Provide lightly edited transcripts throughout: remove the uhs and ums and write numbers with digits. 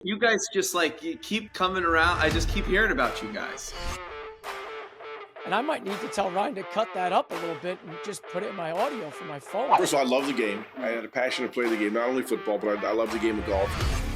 You guys just you keep coming around. I just keep hearing about you guys. And I might need to tell Ryan to cut that up a little bit and just put it in my audio for my phone. First of all, I love the game. I had a passion to play the game, not only football, but I love the game of golf.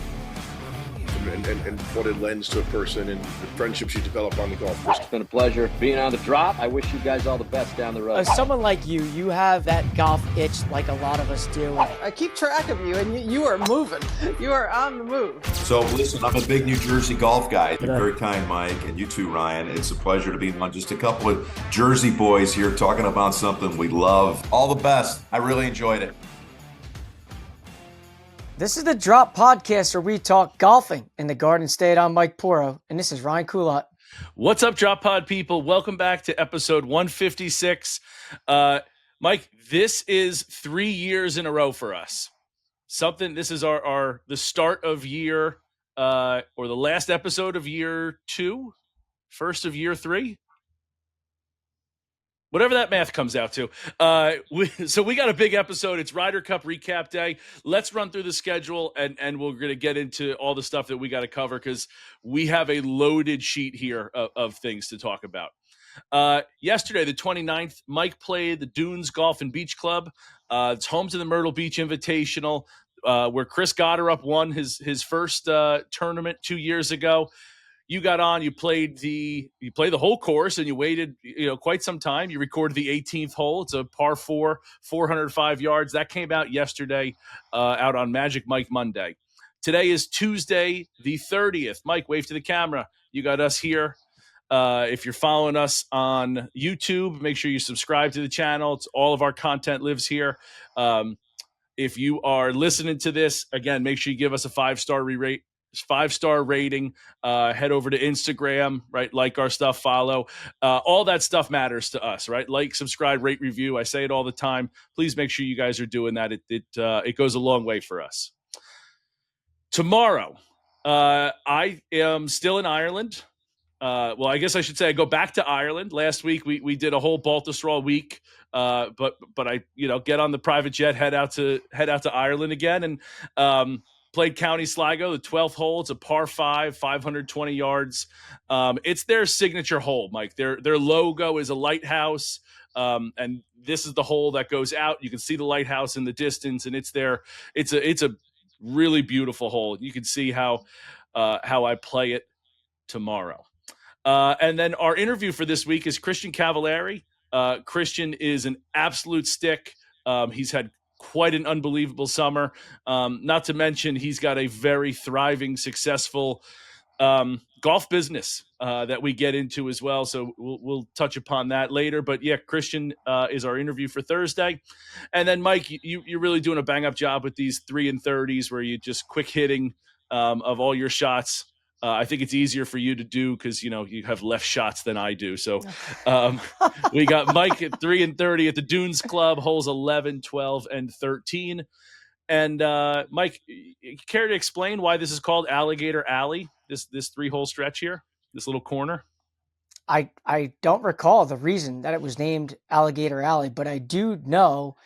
And what it lends to a person and the friendships you develop on the golf course. It's been a pleasure being on the drop. I wish you guys all the best down the road. As someone like you have that golf itch like a lot of us do. I keep track of you, and you are moving. You are on the move. So listen, I'm a big New Jersey golf guy. You're very kind, Mike, and you too, Ryan. It's a pleasure to be on just a couple of Jersey boys here talking about something we love. All the best. I really enjoyed it. This is the Drop Podcast where we talk golfing in the Garden State. I'm Mike Poro, and this is Ryan Coulott. What's up, Drop Pod people? Welcome back to episode 156. Mike, this is 3 years in a row for us. This is the start of year, or the last episode of year 2, first of year 3. Whatever that math comes out to. So we got a big episode. It's Ryder Cup Recap Day. Let's run through the schedule, and we're going to get into all the stuff that we got to cover because we have a loaded sheet here of things to talk about. Yesterday, the 29th, Mike played the Dunes Golf and Beach Club. It's home to the Myrtle Beach Invitational, where Chris Gotterup won his first tournament 2 years ago. You got on, you played the whole course, and you waited, quite some time. You recorded the 18th hole. It's a par 4, 405 yards. That came out yesterday, out on Magic Mike Monday. Today is Tuesday, the 30th. Mike, wave to the camera. You got us here. If you're following us on YouTube, make sure you subscribe to the channel. All of our content lives here. If you are listening to this, again, make sure you give us a 5-star rating. Head over to Instagram, right? Like our stuff, follow. All that stuff matters to us, right? Like, subscribe, rate, review. I say it all the time. Please make sure you guys are doing that. It goes a long way for us. Tomorrow, I am still in Ireland. Well, I guess I should say I go back to Ireland. Last week we did a whole Baltusrol week, but I get on the private jet, head out to Ireland again, and played County Sligo, the 12th hole. It's a par 5, 520 yards. It's their signature hole, Mike. Their logo is a lighthouse, and this is the hole that goes out. You can see the lighthouse in the distance, and it's a really beautiful hole. You can see how I play it tomorrow. And then our interview for this week is Christian Cavallari. Christian is an absolute stick. He's had quite an unbelievable summer. Not to mention, he's got a very thriving, successful golf business that we get into as well. So we'll touch upon that later. But yeah, Christian is our interview for Thursday. And then Mike, you're really doing a bang up job with these 3 and 30s where you just quick hitting of all your shots. I think it's easier for you to do because, you have less shots than I do. So we got Mike at 3 and 30 at the Dunes Club, holes 11, 12, and 13. And Mike, care to explain why this is called Alligator Alley, this 3-hole stretch here, this little corner? I don't recall the reason that it was named Alligator Alley, but I do know,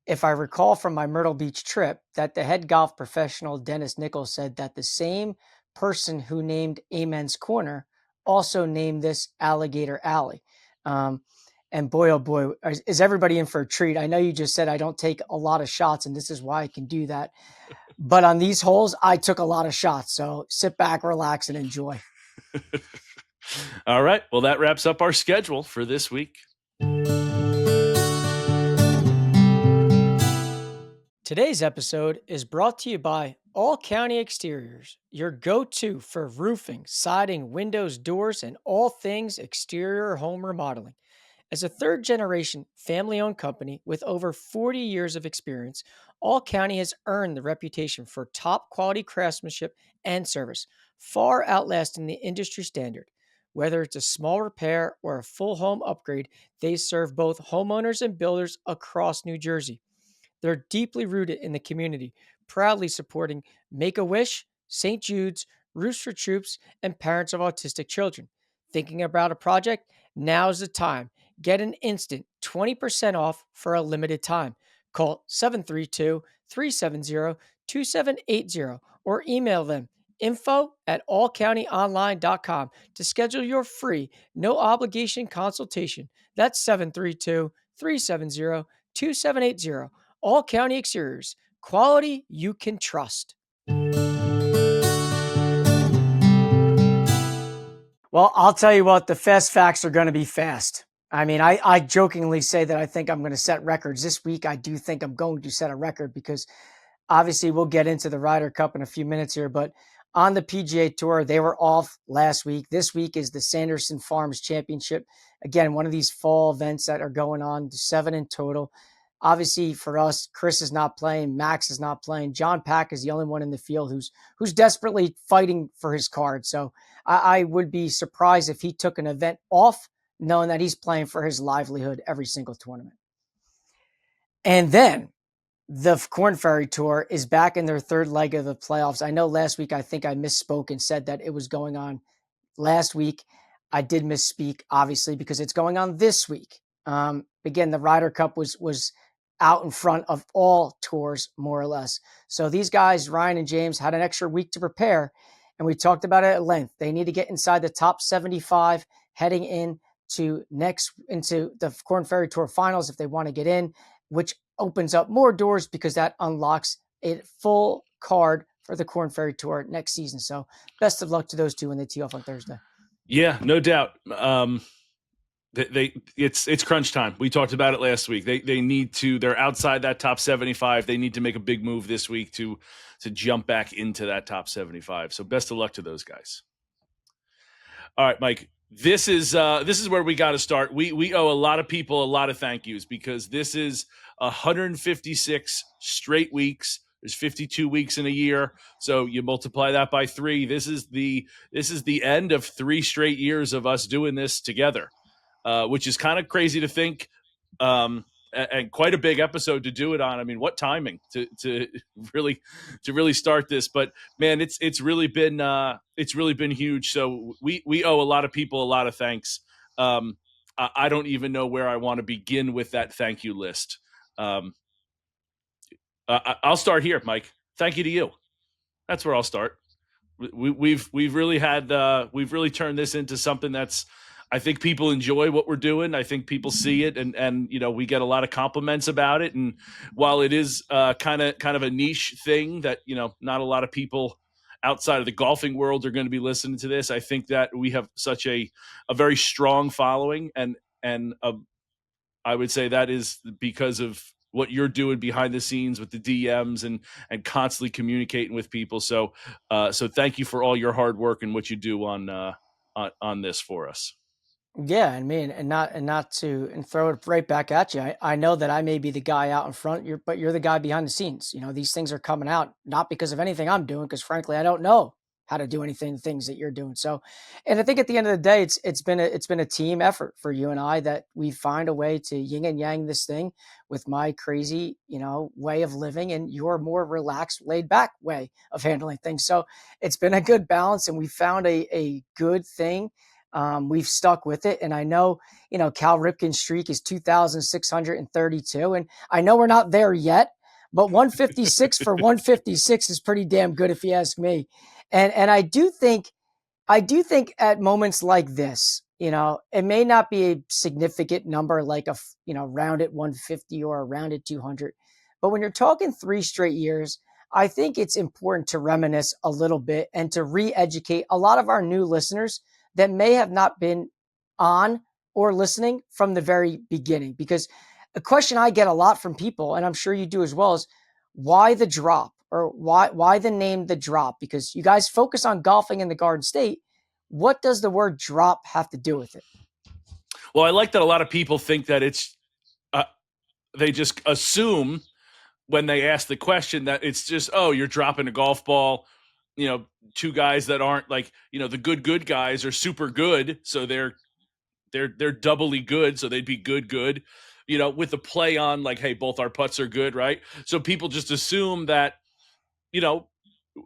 if I recall from my Myrtle Beach trip, that the head golf professional, Dennis Nichols, said that the same person who named Amen's Corner also named this Alligator Alley. And boy, oh boy, is everybody in for a treat. I know you just said I don't take a lot of shots, and this is why I can do that. But on these holes, I took a lot of shots. So sit back, relax, and enjoy. All right. Well, that wraps up our schedule for this week. Today's episode is brought to you by All County Exteriors, your go-to for roofing, siding, windows, doors, and all things exterior home remodeling. As a third-generation family-owned company with over 40 years of experience, All County has earned the reputation for top-quality craftsmanship and service, far outlasting the industry standard. Whether it's a small repair or a full home upgrade, they serve both homeowners and builders across New Jersey. They're deeply rooted in the community, proudly supporting Make-A-Wish, St. Jude's, Roofs for Troops, and parents of autistic children. Thinking about a project? Now's the time. Get an instant 20% off for a limited time. Call 732-370-2780 or email them info@allcountyonline.com to schedule your free, no obligation consultation. That's 732-370-2780. All County Exteriors. Quality you can trust. Well, I'll tell you what, the fast facts are going to be fast. I mean, I jokingly say that I think I'm going to set records this week. I do think I'm going to set a record because obviously we'll get into the Ryder Cup in a few minutes here, but on the PGA Tour, they were off last week. This week is the Sanderson Farms Championship. Again, one of these fall events that are going on, 7 in total. Obviously, for us, Chris is not playing. Max is not playing. John Pack is the only one in the field who's desperately fighting for his card. So I would be surprised if he took an event off, knowing that he's playing for his livelihood every single tournament. And then the Corn Ferry Tour is back in their third leg of the playoffs. I know last week I think I misspoke and said that it was going on last week. I did misspeak, obviously, because it's going on this week. Again, the Ryder Cup was out in front of all tours, more or less. So these guys, Ryan and James, had an extra week to prepare, and we talked about it at length. They need to get inside the top 75 heading into the Corn Ferry Tour finals if they want to get in, which opens up more doors because that unlocks a full card for the Corn Ferry Tour next season. So best of luck to those two when they tee off on Thursday. Yeah, no doubt. It's crunch time. We talked about it last week. They need to. They're outside that top 75. They need to make a big move this week to jump back into that top 75. So best of luck to those guys. All right, Mike. This is where we got to start. We owe a lot of people a lot of thank yous because this is 156 straight weeks. There's 52 weeks in a year, so you multiply that by 3. This is the end of 3 straight years of us doing this together, which is kind of crazy to think, and quite a big episode to do it on. I mean, what timing to really start this? But man, it's really been huge. So we owe a lot of people a lot of thanks. I don't even know where I want to begin with that thank you list. I'll start here, Mike. Thank you to you. That's where I'll start. We've really turned this into something that's, I think people enjoy what we're doing. I think people see it, and we get a lot of compliments about it. And while it is kind of a niche thing that not a lot of people outside of the golfing world are going to be listening to this, I think that we have such a very strong following, and I would say that is because of what you're doing behind the scenes with the DMs and constantly communicating with people. So thank you for all your hard work and what you do on this for us. Yeah, I mean, and throw it right back at you. I know that I may be the guy out in front, but you're the guy behind the scenes. These things are coming out not because of anything I'm doing, because frankly, I don't know how to do things that you're doing. So, and I think at the end of the day, it's been a team effort for you and I that we find a way to yin and yang this thing with my crazy, way of living and your more relaxed, laid back way of handling things. So it's been a good balance, and we found a good thing. We've stuck with it. And I know, Cal Ripken's streak is 2,632. And I know we're not there yet, but 156 for 156 is pretty damn good if you ask me. And I do think at moments like this, it may not be a significant number like rounded 150 or a rounded 200, but when you're talking 3 straight years, I think it's important to reminisce a little bit and to re-educate a lot of our new listeners that may have not been on or listening from the very beginning. Because a question I get a lot from people, and I'm sure you do as well, is why the drop, or why the name The Drop? Because you guys focus on golfing in the Garden State. What does the word drop have to do with it? Well, I like that a lot of people think that it's they just assume when they ask the question that it's just, oh, you're dropping a golf ball. 2 guys that aren't like, the good guys are super good. So they're doubly good. So they'd be good, with the play on like, hey, both our putts are good. Right. So people just assume that,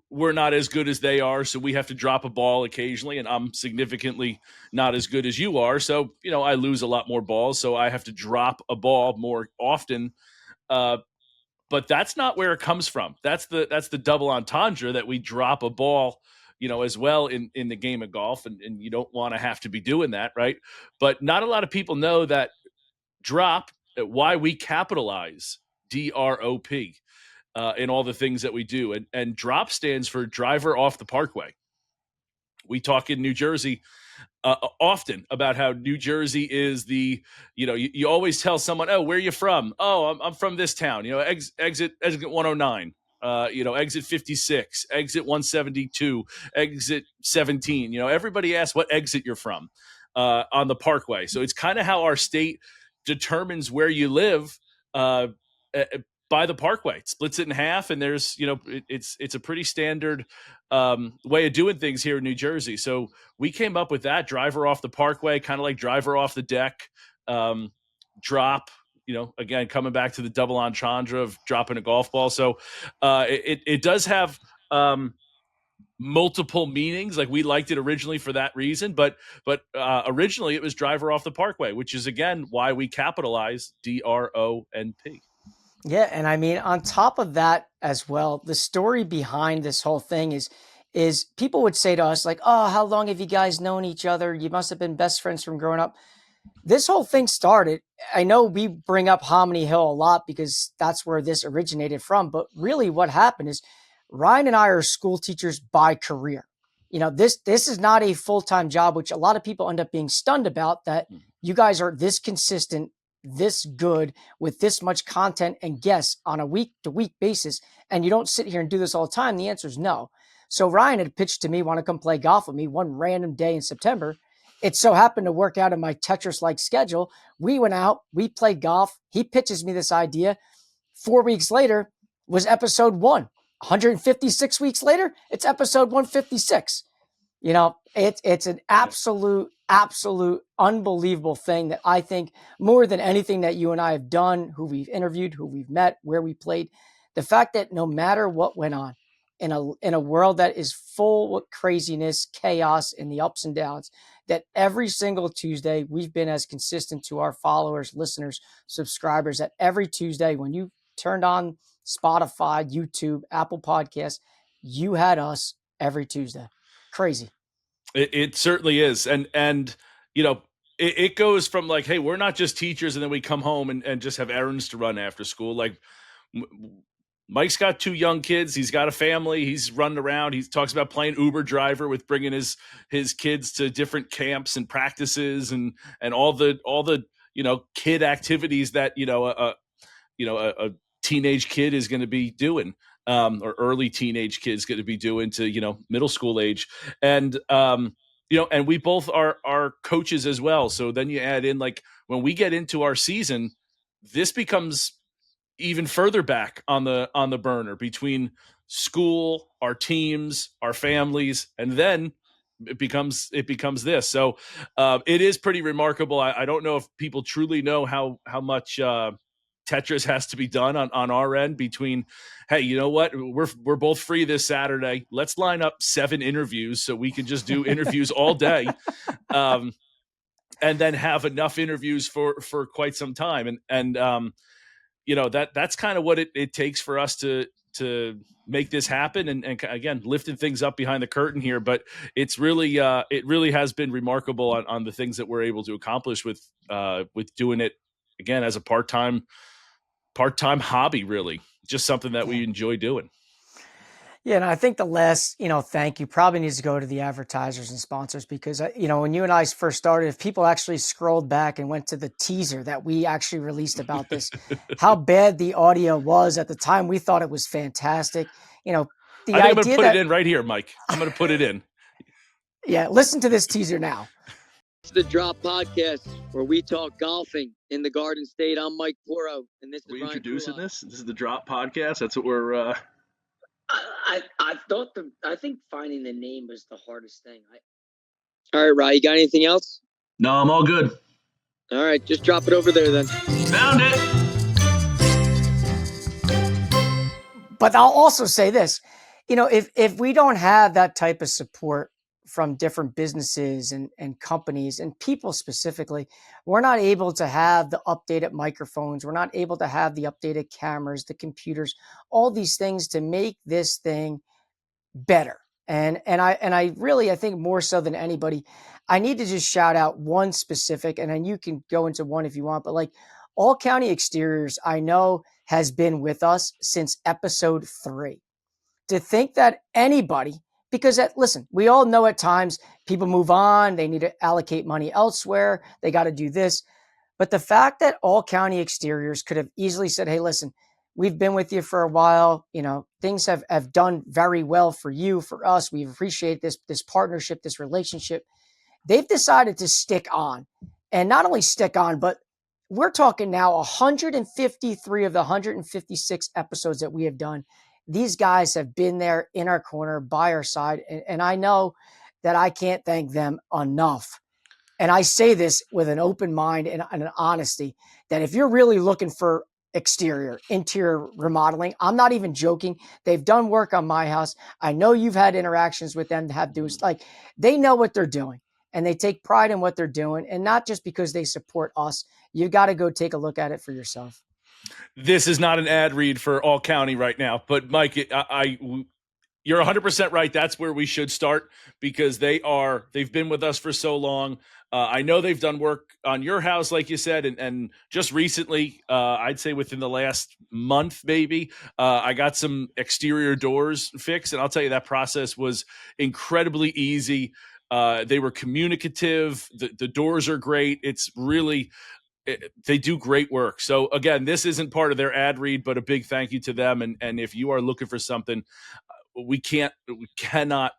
we're not as good as they are. So we have to drop a ball occasionally, and I'm significantly not as good as you are. So, I lose a lot more balls. So I have to drop a ball more often. But that's not where it comes from. That's the double entendre that we drop a ball as well in the game of golf, and you don't want to have to be doing that, right? But not a lot of people know that drop, why we capitalize DROP in all the things that we do. And drop stands for driver off the parkway. We talk in New Jersey often about how New Jersey is you always tell someone, oh, where are you from? Oh, I'm from this town, exit 109, exit 56, exit 172, exit 17. Everybody asks what exit you're from on the parkway. So it's kind of how our state determines where you live by the parkway. It splits it in half, and there's, it's a pretty standard way of doing things here in New Jersey. So we came up with that driver off the parkway, kind of like driver off the deck, drop, again, coming back to the double entendre of dropping a golf ball. So it does have multiple meanings. Like, we liked it originally for that reason, but originally it was driver off the parkway, which is, again, why we capitalize DRONP. Yeah, and I mean, on top of that as well, the story behind this whole thing is people would say to us, like, oh, how long have you guys known each other? You must have been best friends from growing up. This whole thing started, I know we bring up Hominy Hill a lot because that's where this originated from, but really what happened is Ryan and I are school teachers by career. This is not a full-time job, which a lot of people end up being stunned about, that you guys are this consistent, this good, with this much content and guests on a week-to-week basis, and you don't sit here and do this all the time. The answer is no. So Ryan had pitched to me, want to come play golf with me one random day in September. It so happened to work out in my Tetris-like schedule. We went out, we played golf. He pitches me this idea. 4 weeks later was episode 1. 156 weeks later, it's episode 156. It's an absolute unbelievable thing that I think, more than anything that you and I have done, who we've interviewed, who we've met, where we played, the fact that no matter what went on in a world that is full of craziness, chaos, and the ups and downs, that every single Tuesday we've been as consistent to our followers, listeners, subscribers, that every Tuesday when you turned on Spotify, YouTube, Apple Podcasts, you had us every Tuesday. Crazy. It certainly is. And it goes from like, hey, we're not just teachers and then we come home and just have errands to run after school. Like, Mike's got 2 young kids. He's got a family. He's running around. He talks about playing Uber driver with bringing his kids to different camps and practices and all the kid activities that a teenage kid is going to be doing, or early teenage kids going to be doing to middle school age, and and we both are coaches as well. So then you add in, like, when we get into our season, this becomes even further back on the burner between school, our teams, our families, and then it becomes this. So it is pretty remarkable. I don't know if people truly know how much Tetris has to be done on our end between, hey, you know what, we're both free this Saturday, let's line up 7 interviews so we can just do interviews all day, and then have enough interviews for quite some time, and that's kind of what it takes for us to make this happen, and again, lifting things up behind the curtain here. But it's really it really has been remarkable on the things that we're able to accomplish with doing it, again, as a part-time hobby, really just something that we enjoy doing. Yeah, and I think the last, thank you probably needs to go to the advertisers and sponsors, because, when you and I first started, if people actually scrolled back and went to the teaser that we actually released about this, how bad the audio was at the time, we thought it was fantastic. I think I'm going to put it in right here, Mike. I'm going to put it in. Yeah, listen to this teaser now. It's the Drop Podcast, where we talk golfing in the Garden State. I'm Mike Poro, and this is Ryan introducing Kulak. this is the Drop Podcast. That's what we're I think finding the name was the hardest thing. All right, Ryan, you got anything else? No, I'm all good. All right, just drop it over there then. Found it. But I'll also say this, if we don't have that type of support from different businesses and companies and people specifically, we're not able to have the updated microphones. We're not able to have the updated cameras, the computers, all these things to make this thing better And I really, I think more so than anybody, I need to just shout out one specific, and then you can go into one if you want, but like All County Exteriors, I know has been with us since episode 3. To think that anybody, because listen, we all know at times people move on, they need to allocate money elsewhere, they got to do this. But the fact that All County Exteriors could have easily said, hey, listen, we've been with you for a while. Things have done very well for you, for us. We appreciate this partnership, this relationship. They've decided to stick on, and not only stick on, but we're talking now 153 of the 156 episodes that we have done. These guys have been there in our corner by our side. And I know that I can't thank them enough. And I say this with an open mind and an honesty that if you're really looking for interior remodeling, I'm not even joking. They've done work on my house. I know you've had interactions with them to have do like they know what they're doing and they take pride in what they're doing. And not just because they support us, you got to go take a look at it for yourself. This is not an ad read for All County right now, but Mike, you're 100% right. That's where we should start because they've been with us for so long. I know they've done work on your house, like you said, and just recently, I'd say within the last month, maybe, I got some exterior doors fixed, and I'll tell you that process was incredibly easy. They were communicative. The doors are great. It's really, they do great work. So again, this isn't part of their ad read, but a big thank you to them. And if you are looking for something, we cannot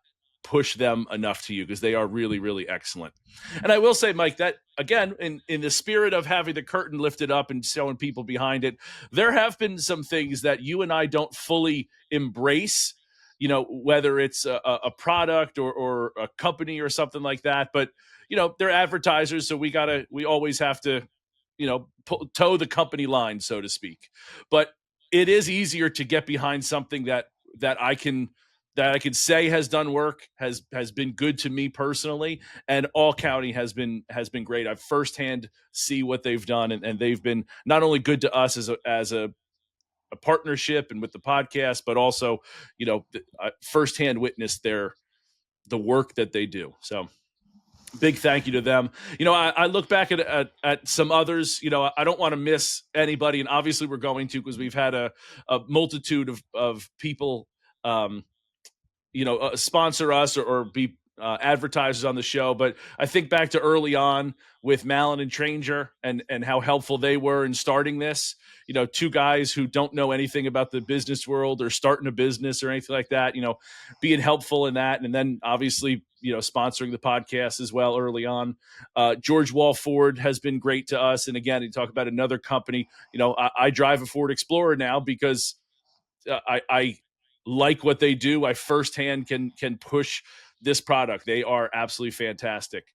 push them enough to you because they are really, really excellent. And I will say, Mike, that again, in the spirit of having the curtain lifted up and showing people behind it, there have been some things that you and I don't fully embrace, whether it's a product or a company or something like that, but they're advertisers. So we always have to, toe the company line, so to speak. But it is easier to get behind something that I can say has done work, has been good to me personally, and All County has been great. I've firsthand see what they've done, and they've been not only good to us as a partnership and with the podcast, but also firsthand witnessed the work that they do. So big thank you to them. I look back at some others. I don't want to miss anybody, and obviously we're going to because we've had a multitude of people, sponsor us or be advertisers on the show. But I think back to early on with Malin and Tranger and how helpful they were in starting this. Two guys who don't know anything about the business world or starting a business or anything like that, being helpful in that. And then obviously, sponsoring the podcast as well early on. George Wall Ford has been great to us. And again, you talk about another company, I drive a Ford Explorer now because I like what they do. I firsthand can push this product. They are absolutely fantastic.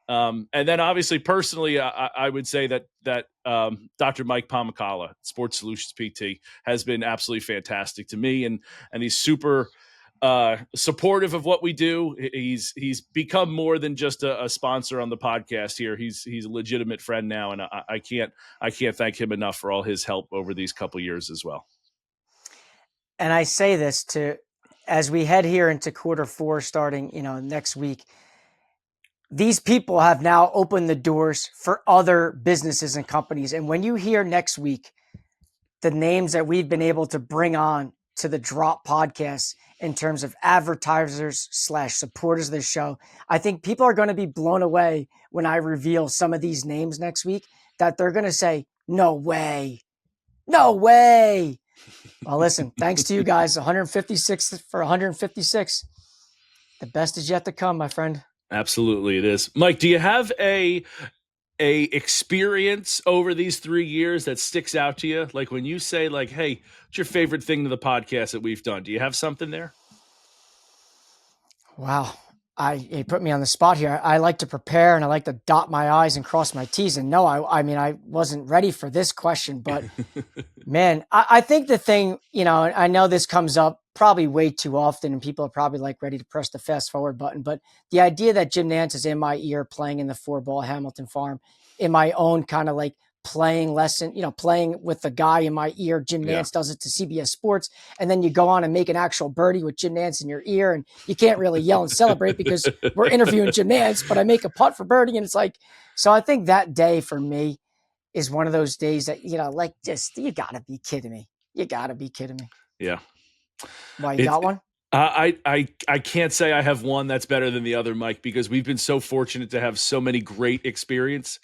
And then obviously personally, I would say that Dr. Mike Pomacala, Sports Solutions PT, has been absolutely fantastic to me. And he's super supportive of what we do. He's become more than just a sponsor on the podcast here. He's a legitimate friend now. And I can't thank him enough for all his help over these couple years as well. And I say this as we head here into Q4 starting, next week, these people have now opened the doors for other businesses and companies. And when you hear next week, the names that we've been able to bring on to the Drop podcast in terms of advertisers / supporters of the show, I think people are going to be blown away when I reveal some of these names next week that they're going to say, no way. Well, listen, thanks to you guys, 156 for 156. The best is yet to come, my friend. Absolutely, it is. Mike, do you have a experience over these 3 years that sticks out to you? Like when you say, like, hey, what's your favorite thing to the podcast that we've done? Do you have something there? Wow. You put me on the spot here. I like to prepare and I like to dot my I's and cross my T's. And no, I wasn't ready for this question, but man, I think the thing, I know this comes up probably way too often and people are probably like ready to press the fast forward button, but the idea that Jim Nantz is in my ear playing in the 4-ball Hamilton Farm in my own kind of like playing lesson, playing with the guy in my ear. Jim Yeah. Nance does it to CBS Sports. And then you go on and make an actual birdie with Jim Nance in your ear. And you can't really yell and celebrate because we're interviewing Jim Nance, but I make a putt for birdie. And it's like, so I think that day for me is one of those days that, like just, you gotta be kidding me. You gotta be kidding me. Yeah. Why, you got one? I can't say I have one that's better than the other, Mike, because we've been so fortunate to have so many great experience.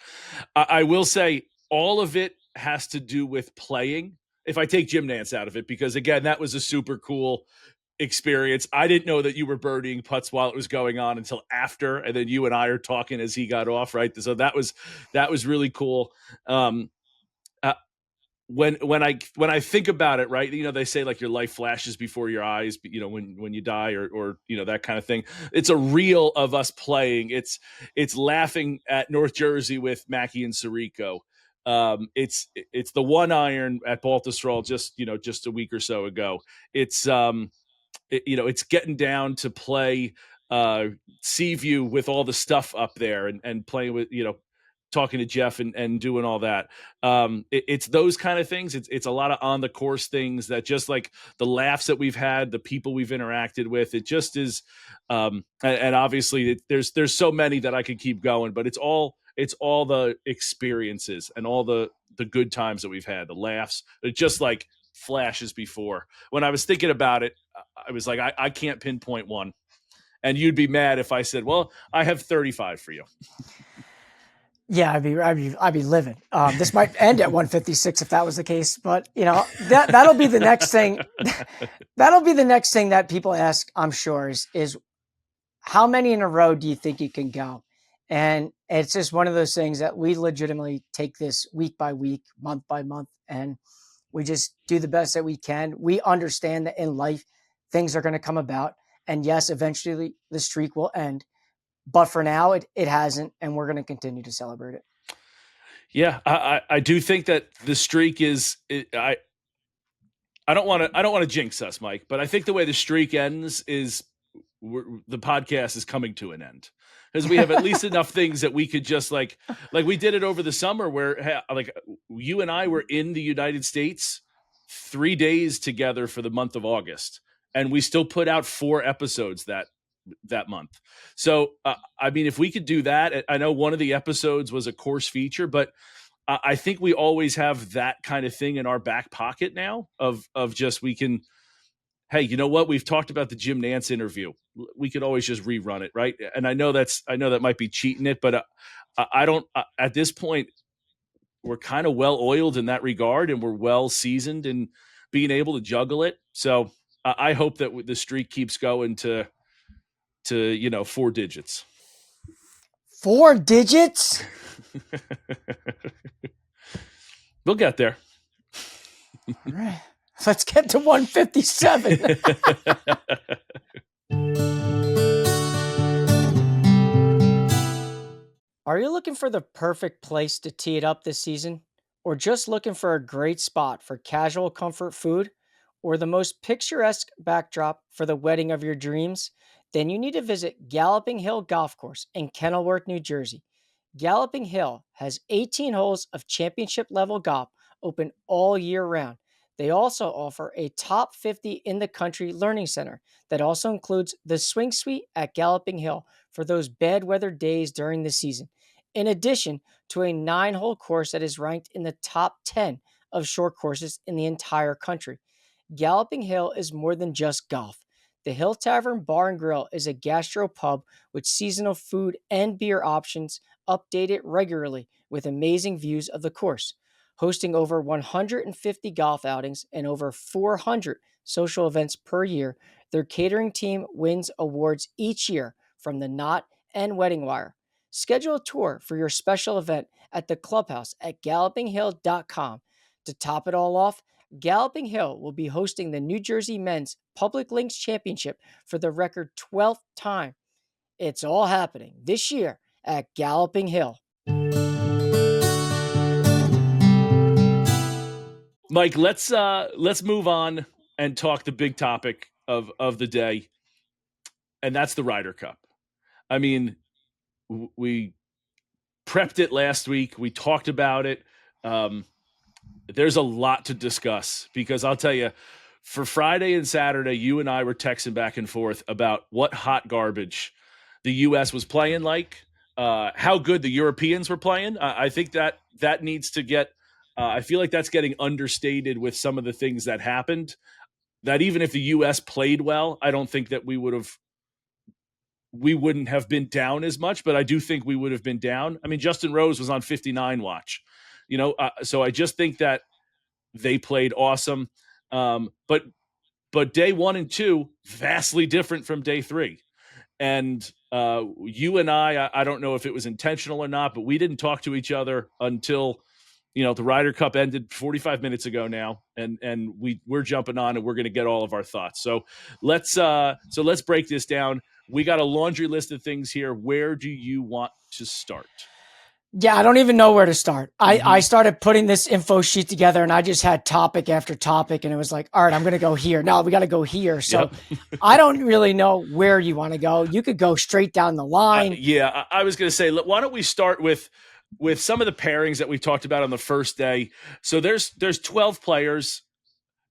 I will say all of it has to do with playing. If I take Jim Nance out of it, because again, that was a super cool experience. I didn't know that you were birdieing putts while it was going on until after, and then you and I are talking as he got off, right? So that was really cool. When I think about it, right, they say like your life flashes before your eyes, when you die or that kind of thing. It's a reel of us playing. It's laughing at North Jersey with Mackey and Sirico. It's the 1-iron at Baltusrol just a week or so ago. It's it's getting down to play Seaview with all the stuff up there and playing with talking to Jeff and doing all that. It's those kind of things. It's a lot of on the course things that just like the laughs that we've had, the people we've interacted with. It just is, and obviously there's so many that I could keep going, but it's all the experiences and all the good times that we've had, the laughs. It just like flashes before. When I was thinking about it, I was like, I can't pinpoint one. And you'd be mad if I said, well, I have 35 for you. Yeah, I'd be living. This might end at 156 if that was the case, but that'll be the next thing. That'll be the next thing that people ask, I'm sure, is how many in a row do you think you can go? And it's just one of those things that we legitimately take this week by week, month by month, and we just do the best that we can. We understand that in life, things are going to come about. And yes, eventually the streak will end. But for now, it hasn't, and we're going to continue to celebrate it. Yeah, I do think that the streak is. I don't want to jinx us, Mike, but I think the way the streak ends is the podcast is coming to an end because we have at least enough things that we could just like we did it over the summer where like you and I were in the United States 3 days together for the month of August, and we still put out 4 episodes that month. So, I mean, if we could do that, I know one of the episodes was a course feature, but I think we always have that kind of thing in our back pocket now of just, we can, hey, you know what? We've talked about the Jim Nance interview. We could always just rerun it. Right. And I know that might be cheating it, but I don't, at this point, we're kind of well oiled in that regard and we're well seasoned in being able to juggle it. So I hope that the streak keeps going to 4 digits. 4 digits? We'll get there. All right. Let's get to 157. Are you looking for the perfect place to tee it up this season? Or just looking for a great spot for casual comfort food? Or the most picturesque backdrop for the wedding of your dreams? Then you need to visit Galloping Hill Golf Course in Kenilworth, New Jersey. Galloping Hill has 18 holes of championship level golf open all year round. They also offer a top 50 in the country learning center that also includes the swing suite at Galloping Hill for those bad weather days during the season, in addition to a 9-hole course that is ranked in the top 10 of short courses in the entire country. Galloping Hill is more than just golf. The Hill Tavern Bar and Grill is a gastro pub with seasonal food and beer options updated regularly with amazing views of the course. Hosting over 150 golf outings and over 400 social events per year, their catering team wins awards each year from the Knot and Wedding Wire. Schedule a tour for your special event at the clubhouse at gallopinghill.com. To top it all off, Galloping Hill will be hosting the New Jersey Men's Public Links Championship for the record 12th time. It's all happening this year at Galloping Hill. Mike, let's move on and talk the big topic of the day, and that's the Ryder Cup. I mean, we prepped it last week. We talked about it. there's a lot to discuss because I'll tell you, for Friday and Saturday, you and I were texting back and forth about what hot garbage the U.S. was playing like, how good the Europeans were playing. I think that needs to get I feel like that's getting understated with some of the things that happened, that even if the U.S. played well, I don't think that we wouldn't have been down as much, but I do think we would have been down. I mean, Justin Rose was on 59 watch, so I just think that they played awesome. But day 1 and 2, vastly different from day 3. And you and I don't know if it was intentional or not, but we didn't talk to each other until, the Ryder Cup ended 45 minutes ago now. And we're jumping on and we're going to get all of our thoughts. So let's break this down. We got a laundry list of things here. Where do you want to start? Yeah, I don't even know where to start. I started putting this info sheet together and I just had topic after topic and it was like, all right, I'm going to go here. No, we got to go here. So I don't really know where you want to go. You could go straight down the line. I was going to say, why don't we start with some of the pairings that we talked about on the first day. So there's 12 players.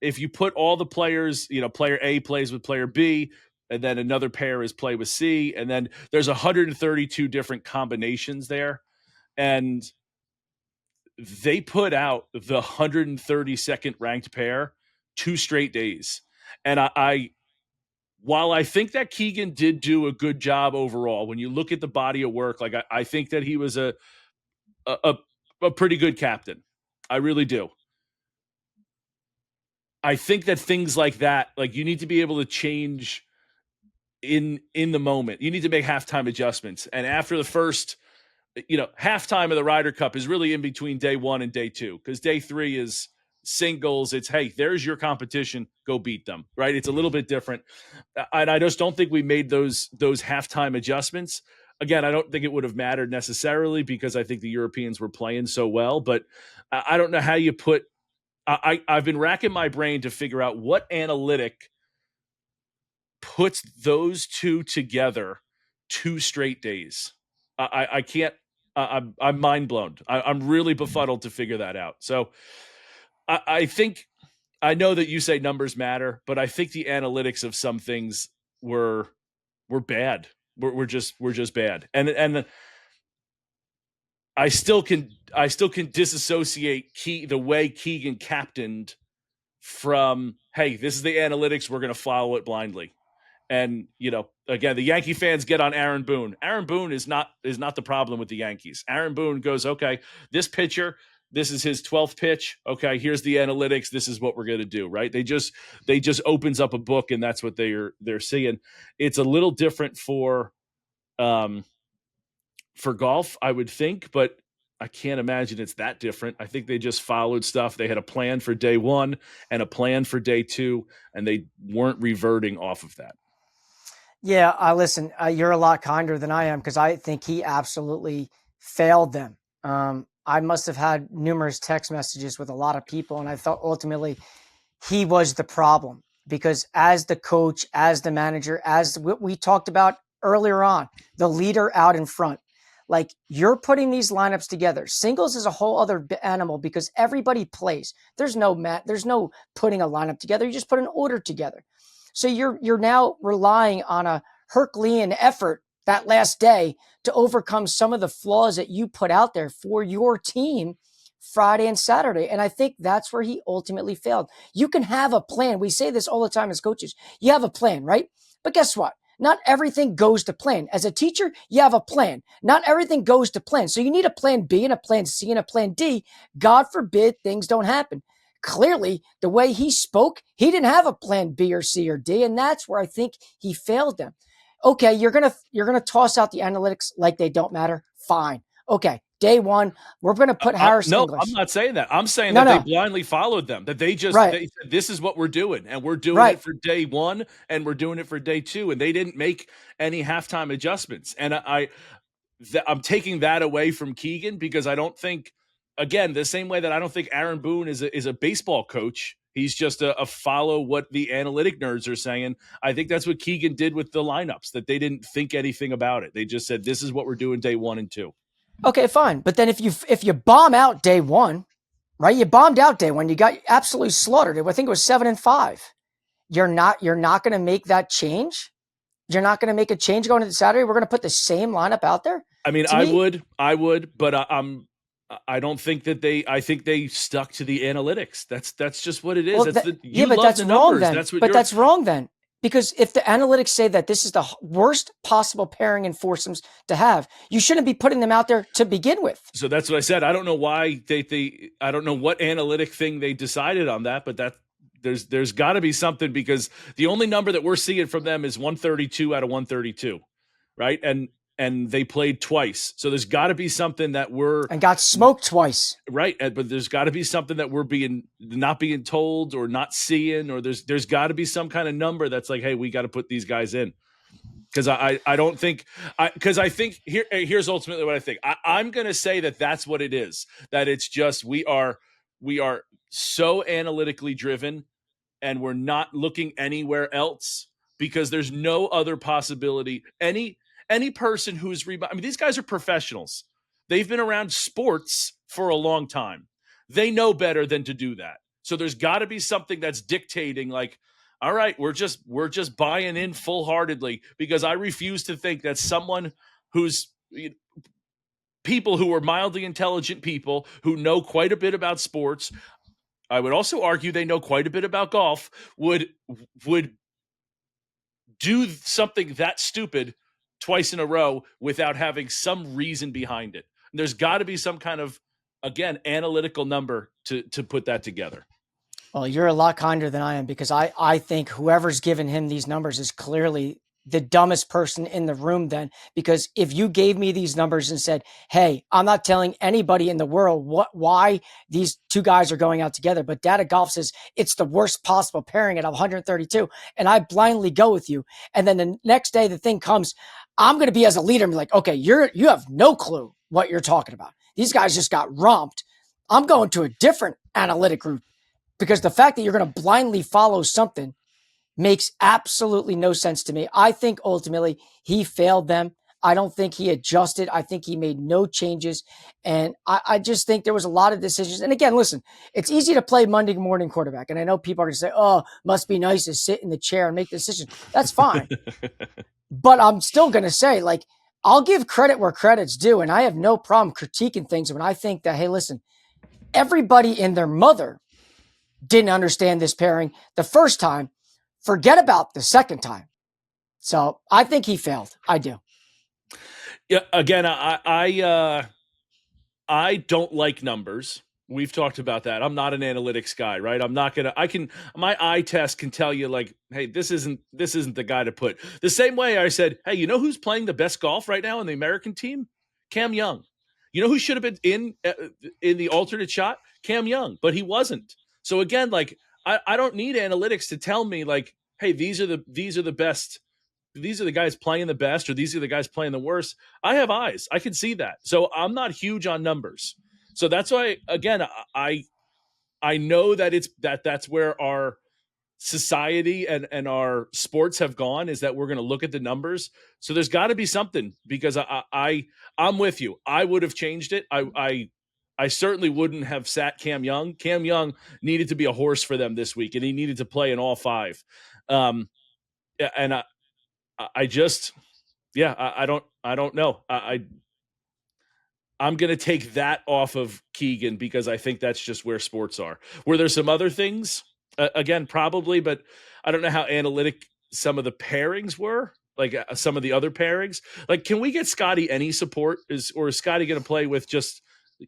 If you put all the players, player A plays with player B, and then another pair is play with C, and then there's 132 different combinations there. And they put out the 132nd ranked pair 2 straight days. And while I think that Keegan did do a good job overall, when you look at the body of work, like I think that he was a pretty good captain. I really do. I think that things like that, like you need to be able to change in the moment. You need to make halftime adjustments. And after the first, halftime of the Ryder Cup is really in between day 1 and day 2, because day 3 is singles. It's, hey, there's your competition, go beat them, right? It's a little bit different. And I just don't think we made those halftime adjustments. Again, I don't think it would have mattered necessarily because I think the Europeans were playing so well, but I don't know how you put, I've been racking my brain to figure out what analytic puts those two together 2 straight days. I can't, I'm mind blown. I'm really befuddled to figure that out. So I think, I know that you say numbers matter, but I think the analytics of some things were bad. We're just bad. And I still can disassociate the way Keegan captained from, hey, this is the analytics, we're going to follow it blindly. And, again, the Yankee fans get on Aaron Boone. Aaron Boone is not the problem with the Yankees. Aaron Boone goes, okay, this pitcher, this is his 12th pitch. Okay, here's the analytics. This is what we're going to do, right? They just opens up a book and that's what they're seeing. It's a little different for golf, I would think, but I can't imagine it's that different. I think they just followed stuff. They had a plan for day 1 and a plan for day 2, and they weren't reverting off of that. Yeah, listen, you're a lot kinder than I am because I think he absolutely failed them. I must have had numerous text messages with a lot of people, and I thought ultimately he was the problem because as the coach, as the manager, as what we talked about earlier on, the leader out in front, like you're putting these lineups together. Singles is a whole other animal because everybody plays. There's no putting a lineup together. You just put an order together. So you're now relying on a Herculean effort that last day to overcome some of the flaws that you put out there for your team Friday and Saturday. And I think that's where he ultimately failed. You can have a plan. We say this all the time as coaches. You have a plan, right? But guess what? Not everything goes to plan. As a teacher, you have a plan. Not everything goes to plan. So you need a plan B and a plan C and a plan D. God forbid things don't happen. Clearly, the way he spoke, he didn't have a plan B or C or D, and that's where I think he failed them. Okay, you're gonna toss out the analytics like they don't matter. Fine. Okay, day 1, we're gonna put Harris No, English. I'm not saying that. I'm saying that they blindly followed them. That they just they said, this is what we're doing, and we're doing it for day 1, and we're doing it for day 2, and they didn't make any halftime adjustments. And I'm taking that away from Keegan because I don't think. Again, the same way that I don't think Aaron Boone is a baseball coach. He's just a follow what the analytic nerds are saying. I think that's what Keegan did with the lineups, that they didn't think anything about it. They just said, this is what we're doing day 1 and 2. Okay, fine. But then if you bomb out day 1, right? You bombed out day one. You got absolutely slaughtered. I think it was 7-5. You're not going to make that change. You're not going to make a change going into Saturday. We're going to put the same lineup out there. I mean, I would, but I don't think that I think they stuck to the analytics. That's just what it is. Well, but that's wrong then. That's wrong then. Because if the analytics say that this is the worst possible pairing and foursomes to have, you shouldn't be putting them out there to begin with. So that's what I said. I don't know why I don't know what analytic thing they decided on that, but there's got to be something, because the only number that we're seeing from them is 132 out of 132, right? And they played twice. So there's got to be something that and got smoked twice. Right. But there's got to be something that we're not being told or not seeing, or there's got to be some kind of number that's like, hey, we got to put these guys in. Because I don't think because I think here's ultimately what I think. I'm going to say that that's what it is, that it's just we are so analytically driven, and we're not looking anywhere else, because there's no other possibility. Any person who's these guys are professionals. They've been around sports for a long time. They know better than to do that. So there's got to be something that's dictating, like, all right, we're just buying in full-heartedly, because I refuse to think that someone who's people who are mildly intelligent people who know quite a bit about sports, I would also argue they know quite a bit about golf, would do something that stupid twice in a row without having some reason behind it. And there's got to be some kind of, again, analytical number to put that together. Well, you're a lot kinder than I am, because I think whoever's given him these numbers is clearly the dumbest person in the room then. Because if you gave me these numbers and said, hey, I'm not telling anybody in the world why these two guys are going out together, but Data Golf says it's the worst possible pairing at 132, and I blindly go with you, and then the next day the thing comes, I'm going to be as a leader and be like, okay, you have no clue what you're talking about. These guys just got romped. I'm going to a different analytic group, because the fact that you're going to blindly follow something makes absolutely no sense to me. I think ultimately he failed them. I don't think he adjusted. I think he made no changes. And I just think there was a lot of decisions. And again, listen, it's easy to play Monday morning quarterback. And I know people are going to say, oh, must be nice to sit in the chair and make decisions. That's fine. But I'm still going to say, like, I'll give credit where credit's due. And I have no problem critiquing things when I think that, hey, listen, everybody and their mother didn't understand this pairing the first time. Forget about the second time. So I think he failed. I do. Yeah. Again, I don't like numbers. We've talked about that. I'm not an analytics guy, right? My eye test can tell you, like, hey, this isn't the guy to put. The same way I said, hey, you know who's playing the best golf right now in the American team? Cam Young. You know who should have been in the alternate shot? Cam Young, but he wasn't. So again, like, I don't need analytics to tell me, like, hey, these are the best. These are the guys playing the best, or these are the guys playing the worst. I have eyes. I can see that. So I'm not huge on numbers. So that's why, again, I know that that's where our society and our sports have gone, is that we're going to look at the numbers. So there's got to be something, because I'm with you. I would have changed it. I certainly wouldn't have sat Cam Young. Cam Young needed to be a horse for them this week, and he needed to play in all five. And I just, yeah, I don't know. I'm going to take that off of Keegan, because I think that's just where sports are. Were there some other things? Again, probably, but I don't know how analytic some of the pairings were, like some of the other pairings. Like, can we get Scotty any support? Or is Scotty going to play with just,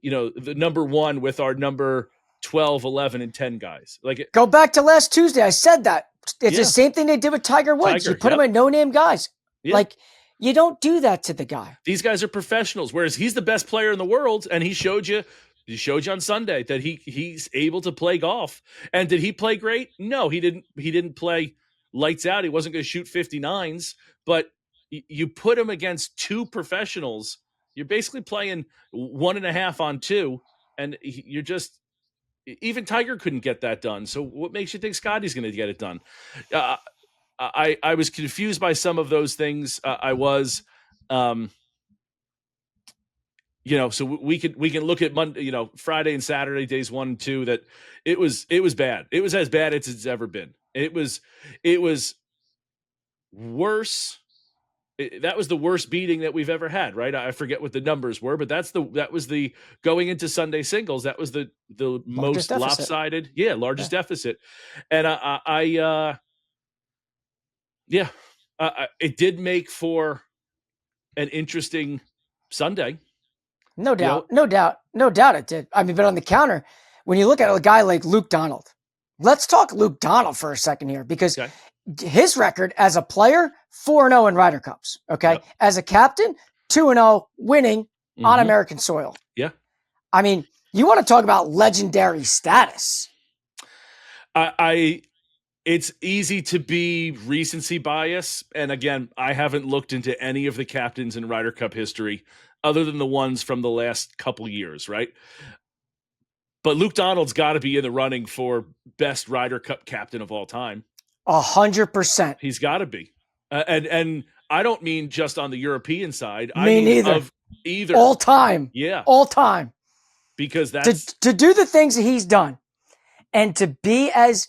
the number one with our number 12, 11, and 10 guys? Like, go back to last Tuesday. I said that. It's the same thing they did with Tiger Woods. You put him in no-name guys. Yeah. Like, you don't do that to the guy. These guys are professionals, whereas he's the best player in the world, and he showed you on Sunday that he's able to play golf. And did he play great? No, he didn't. He didn't play lights out. He wasn't going to shoot 59s, but you put him against two professionals. You're basically playing 1.5 on 2, and you're just, even Tiger couldn't get that done. So what makes you think Scotty's going to get it done? I was confused by some of those things. So we can look at Monday, Friday and Saturday, days 1 and 2, that it was bad. It was as bad as it's ever been. It was worse. That was the worst beating that we've ever had, right? I forget what the numbers were, but that was the going into Sunday singles. That was the most deficit. lopsided, largest deficit. And it did make for an interesting Sunday. No doubt it did. I mean, but on the counter, when you look at a guy like Luke Donald, let's talk Luke Donald for a second here, because his record as a player, 4-0 in Ryder Cups. Okay. Yep. As a captain, 2-0 winning on American soil. Yeah. I mean, you want to talk about legendary status. It's easy to be recency bias. And again, I haven't looked into any of the captains in Ryder Cup history other than the ones from the last couple years, right? But Luke Donald's got to be in the running for best Ryder Cup captain of all time. 100%. He's got to be. And I don't mean just on the European side. I mean neither. Of either. All time. Yeah. All time. Because that's... To do the things that he's done and to be as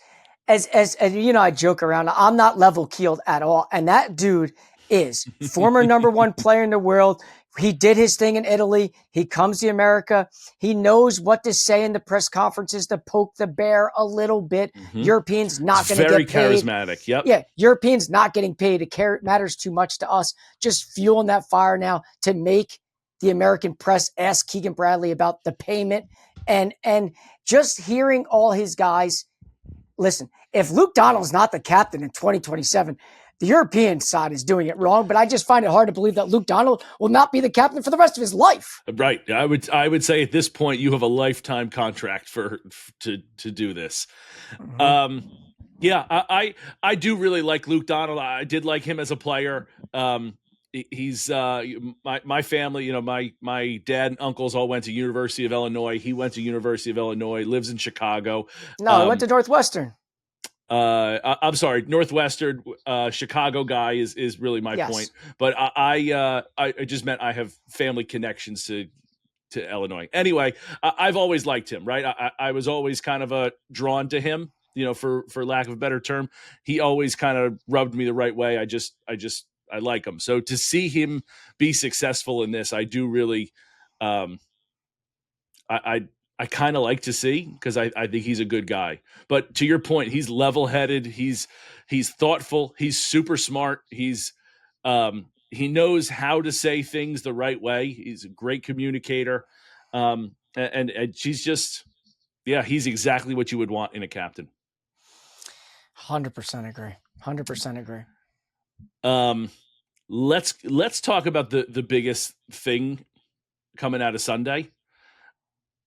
I joke around, I'm not level keeled at all. And that dude is former number 1 player in the world. He did his thing in Italy. He comes to America. He knows what to say in the press conferences to poke the bear a little bit. Europeans not going to get paid. Very charismatic. Yep. Yeah. Europeans not getting paid. It matters too much to us. Just fueling that fire now to make the American press ask Keegan Bradley about the payment and just hearing all his guys. Listen, if Luke Donald's not the captain in 2027, the European side is doing it wrong, but I just find it hard to believe that Luke Donald will not be the captain for the rest of his life. Right. I would say at this point you have a lifetime contract to do this. I do really like Luke Donald. I did like him as a player. He's my family, my dad and uncles all went to University of Illinois. He went to University of Illinois, lives in Chicago. No, he went to Northwestern. I'm sorry, Northwestern, Chicago guy is really my point. But I just meant I have family connections to Illinois. Anyway, I've always liked him, right? I was always kind of drawn to him, for lack of a better term. He always kind of rubbed me the right way. I like him. So to see him be successful in this, I do really, I kind of like to see, because I think he's a good guy. But to your point, he's level-headed. He's thoughtful. He's super smart. He knows how to say things the right way. He's a great communicator. And she's just, he's exactly what you would want in a captain. 100% agree. 100% agree. Let's talk about the biggest thing coming out of Sunday.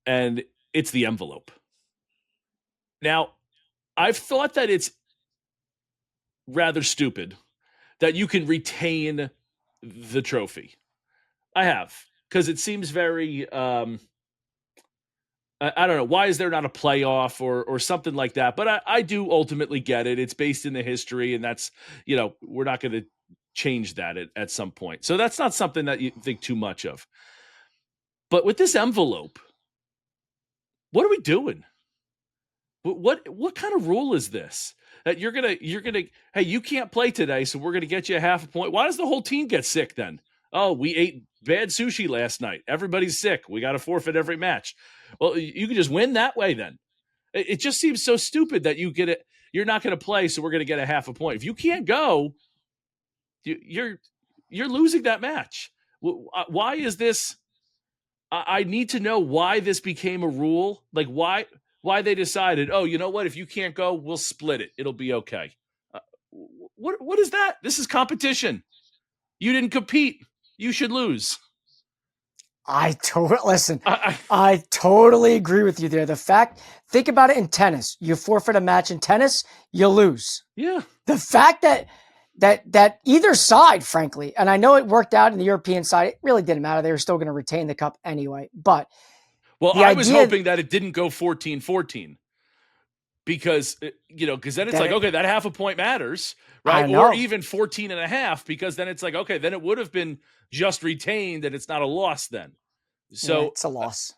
And it's the envelope. Now, I've thought that it's rather stupid that you can retain the trophy. I have, because it seems very, I don't know, why is there not a playoff or something like that? But I do ultimately get it. It's based in the history, and that's, we're not going to change that at some point. So that's not something that you think too much of. But with this envelope, what are we doing? What kind of rule is this? That you're gonna, hey, you can't play today, so we're gonna get you a half a point. Why does the whole team get sick then? Oh, we ate bad sushi last night. Everybody's sick. We got to forfeit every match. Well, you can just win that way then. It just seems so stupid that you're not going to play, so we're going to get a half a point. If you can't go, you're losing that match. Why is this? I need to know why this became a rule. Like why they decided, oh, you know what? If you can't go, we'll split it. It'll be okay. What is that? This is competition. You didn't compete. You should lose. I totally agree with you there. Think about it in tennis. You forfeit a match in tennis, you lose. Yeah. The fact that either side, frankly, and I know it worked out in the European side, it really didn't matter. They were still going to retain the cup anyway. But I was hoping that it didn't go 14-14 because, then it's like, okay, that half a point matters, right? Or even 14.5, because then it's like, okay, then it would have been just retained and it's not a loss then. So it's a loss.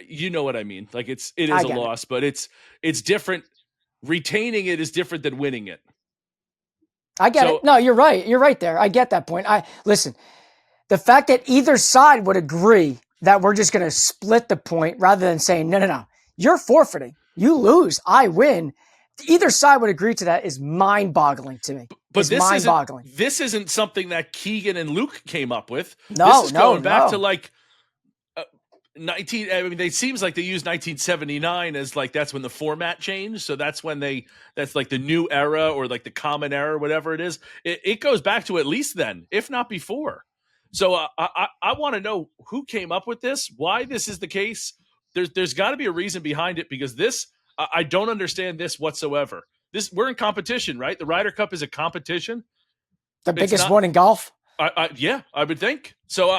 You know what I mean? Like it is I a get loss, but it's different. Retaining it is different than winning it. I get it. No, you're right. You're right there. I get that point. Listen, the fact that either side would agree that we're just going to split the point rather than saying, no, you're forfeiting. You lose, I win. Either side would agree to that is mind-boggling to me. But this isn't something that Keegan and Luke came up with. No, this is going back to like 19. I mean, it seems like they used 1979 as like that's when the format changed. So that's when that's like the new era or like the common era, whatever it is. It goes back to at least then, if not before. So I want to know who came up with this, why this is the case. There's got to be a reason behind it, because this I don't understand this whatsoever. We're in competition, right? The Ryder Cup is a competition. The biggest one in golf? Yeah, I would think. So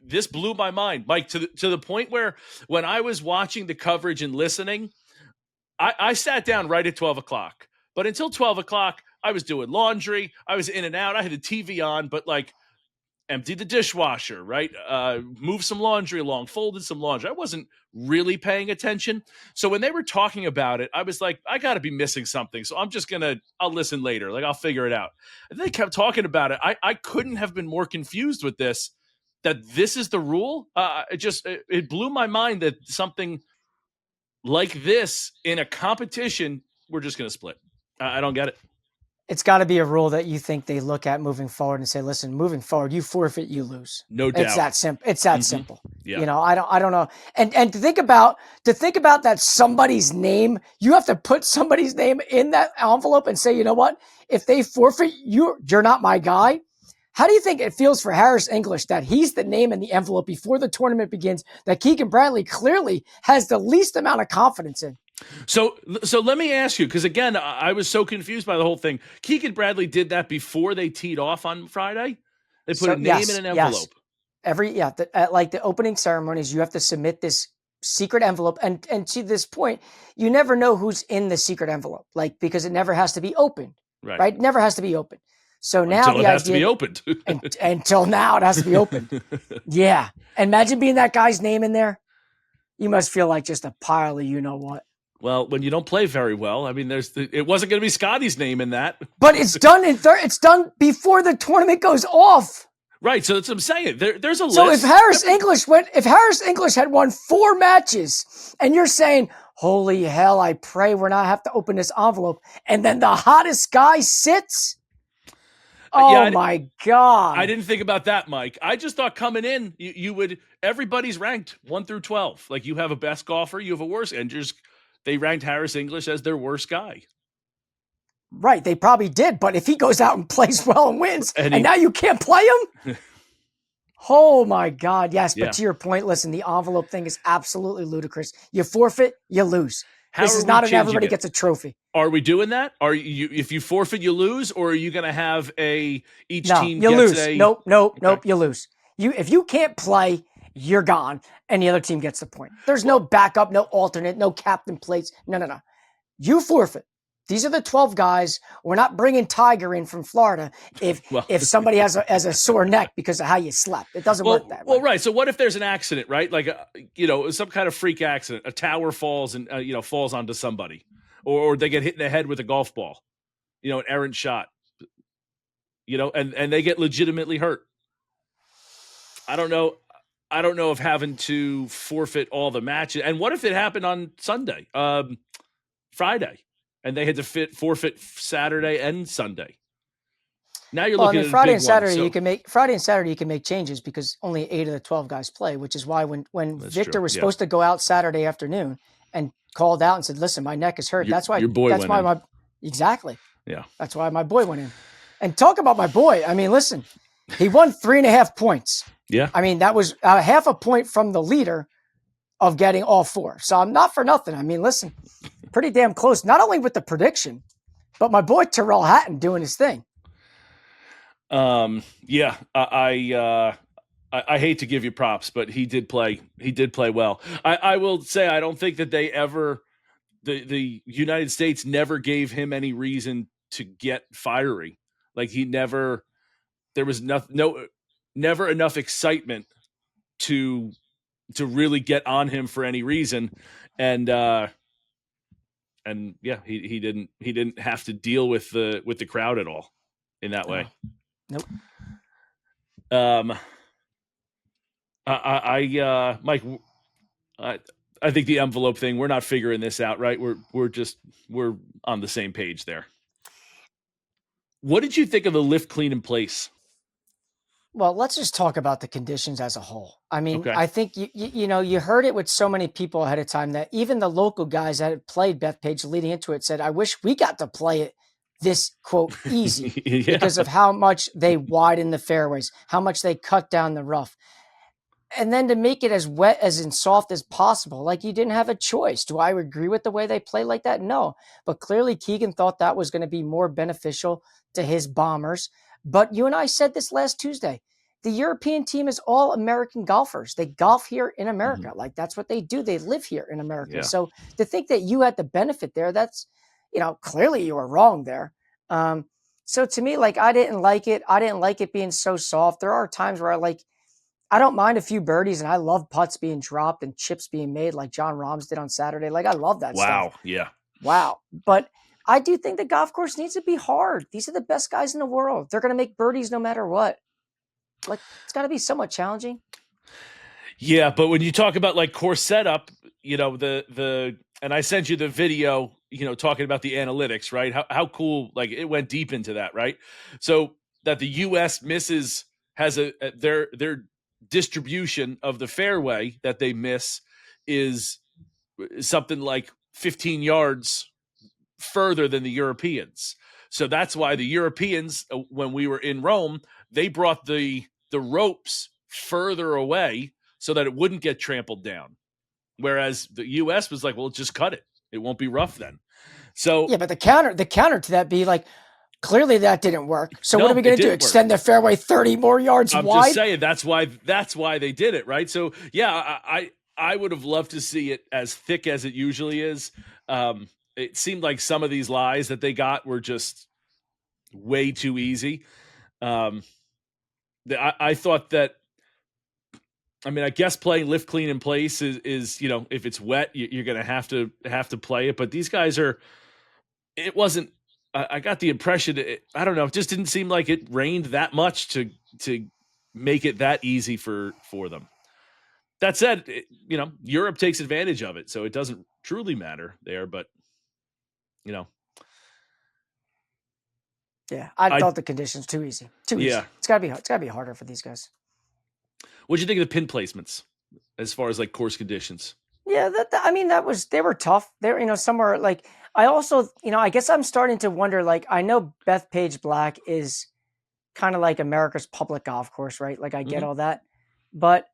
this blew my mind, Mike, to the point where when I was watching the coverage and listening, I sat down right at 12 o'clock. But until 12 o'clock, I was doing laundry. I was in and out. I had the TV on, but like emptied the dishwasher, right? Moved some laundry along, folded some laundry. I wasn't really paying attention. So when they were talking about it, I was like, I got to be missing something. So I'll listen later. Like, I'll figure it out. And they kept talking about it. I couldn't have been more confused with this, that this is the rule. It blew my mind that something like this in a competition, we're just going to split. I don't get it. It's got to be a rule that you think they look at moving forward and say, listen, moving forward, you forfeit, you lose. No doubt. It's that simple. It's that simple. Yeah. You know, I don't know. And to think about that somebody's name, you have to put somebody's name in that envelope and say, you know what? If they forfeit, you're not my guy. How do you think it feels for Harris English that he's the name in the envelope before the tournament begins, that Keegan Bradley clearly has the least amount of confidence in? So let me ask you, because again, I was so confused by the whole thing. Keegan Bradley did that before they teed off on Friday. They put a name in an envelope. Yes. Like the opening ceremonies, you have to submit this secret envelope, and to this point, you never know who's in the secret envelope, like, because it never has to be opened, right? It never has to be opened. So now until it has to be opened. Until now, it has to be opened. Yeah, imagine being that guy's name in there. You must feel like just a pile of you know what. Well, when you don't play very well, I mean, it wasn't going to be Scotty's name in that. But it's done it's done before the tournament goes off. Right, so that's what I'm saying. There's a list. So if Harris English had won 4 matches, and you're saying, holy hell, I pray we're not have to open this envelope, and then the hottest guy sits. Oh my God. I didn't think about that, Mike. I just thought coming in, you would, everybody's ranked 1 through 12. Like, you have a best golfer, you have a worst, and they ranked Harris English as their worst guy. Right, they probably did, but if he goes out and plays well and wins, and now you can't play him? Oh my God, yes. But to your point, listen, the envelope thing is absolutely ludicrous. You forfeit, you lose. This is not an everybody gets a trophy. Are we doing that? Are you, if you forfeit, you lose, or are you going to have each team you gets lose. Nope, you lose. If you can't play, you're gone, and the other team gets the point. There's no backup, no alternate, no captain plates. No. You forfeit. These are the 12 guys. We're not bringing Tiger in from Florida if somebody has a sore neck because of how you slept. It doesn't work that way. Well, right. So what if there's an accident, right? Like, some kind of freak accident. A tower falls and, falls onto somebody. Or they get hit in the head with a golf ball. An errant shot. And they get legitimately hurt. I don't know if having to forfeit all the matches. And what if it happened on Sunday, Friday? And they had to forfeit Saturday and Sunday. Now you're looking at Friday and Saturday. You can make changes because only 8 of the 12 guys play, which is why when Victor was supposed to go out Saturday afternoon and called out and said, "Listen, my neck is hurt." That's why your boy went in. Exactly. Yeah. That's why my boy went in. And talk about my boy. I mean, listen, he won 3.5 points. Yeah. I mean, that was half a point from the leader of getting all 4. So I'm not for nothing. I mean, listen, pretty damn close, not only with the prediction, but my boy Tyrrell Hatton doing his thing. Yeah, I hate to give you props, but he did play well. I will say, I don't think that they ever, the United States never gave him any reason to get fiery. Like, there was never enough excitement to really get on him for any reason, and yeah, he didn't have to deal with the crowd at all in that way. Nope. Mike, I think the envelope thing, we're not figuring this out, right? We're on the same page there. What did you think of the lift, clean, in place? Well, let's just talk about the conditions as a whole. I mean, Okay. I think you heard it with so many people ahead of time that even the local guys that had played Bethpage leading into it said, "I wish we got to play it this quote easy Yeah. because of how much they widen the fairways, how much they cut down the rough." And then to make it as wet as and soft as possible, like you didn't have a choice. Do I agree with the way they play like that? No. But clearly Keegan thought that was going to be more beneficial to his Bombers. But you and I said this last Tuesday. The European team is all American golfers. They golf here in America. Like that's what they do. They live here in America. Yeah. So to think that you had the benefit there, that's, clearly you were wrong there. So to me, like I didn't like it. I didn't like it being so soft. There are times where I don't mind a few birdies, and I love putts being dropped and chips being made like John Rahms did on Saturday. Like, I love that stuff. Wow. Yeah. Wow. But I do think the golf course needs to be hard. These are the best guys in the world. They're going to make birdies no matter what. Like, it's got to be somewhat challenging. Yeah, but when you talk about like course setup, and I sent you the video, talking about the analytics, right? How cool, like it went deep into that, right? So that the U.S. has their distribution of the fairway that they miss is something like 15 yards further than the Europeans. So that's why the Europeans, when we were in Rome, they brought the ropes further away so that it wouldn't get trampled down. Whereas the U.S. was like, well, just cut it. It won't be rough then. So yeah, but the counter to that be like, clearly that didn't work. So what are we going to do? Extend the fairway 30 more yards wide? I'm just saying that's why they did it, right? So yeah, I would have loved to see it as thick as it usually is. It seemed like some of these lies that they got were just way too easy. I thought that. I mean, I guess playing lift, clean, in place is if it's wet, you're going to have to play it. But these guys are. It wasn't. I got the impression. I don't know. It just didn't seem like it rained that much to make it that easy for them. That said, Europe takes advantage of it, so it doesn't truly matter there. But yeah, I thought the conditions too easy. Too easy. Yeah, it's gotta be harder for these guys. What'd you think of the pin placements as far as like course conditions? Yeah, they were tough. They're, somewhere like I also, I guess I'm starting to wonder, like, I know Bethpage Black is kind of like America's public golf course, right? Like I get all that, but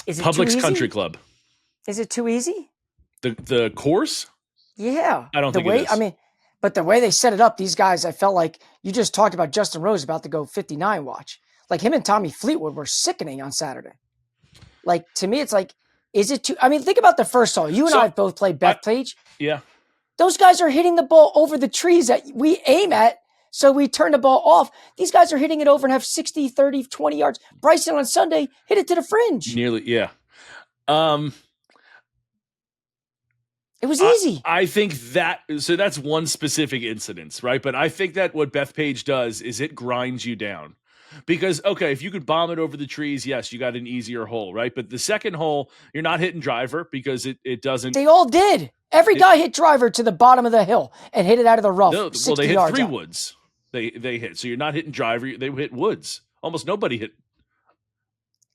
is it Publix too easy? Country Club? Is it too easy? The course? Yeah. I don't think it is. I mean, but the way they set it up, these guys, I felt like you just talked about Justin Rose about to go 59 watch. Like him and Tommy Fleetwood were sickening on Saturday. Like to me, it's like, is it too? I mean, think about the first hole. You and I both played Bethpage. Yeah. Those guys are hitting the ball over the trees that we aim at, so we turn the ball off. These guys are hitting it over and have 60, 30, 20 yards. Bryson on Sunday hit it to the fringe. Nearly, yeah. It was easy. I think that's one specific incident, right? But I think that what Bethpage does is it grinds you down. Because, okay, if you could bomb it over the trees, yes, you got an easier hole, right? But the second hole, you're not hitting driver because it doesn't. They all did. Every guy hit driver to the bottom of the hill and hit it out of the rough. No, well, they hit 3 woods. They hit. So you're not hitting driver. They hit woods. Almost nobody hit.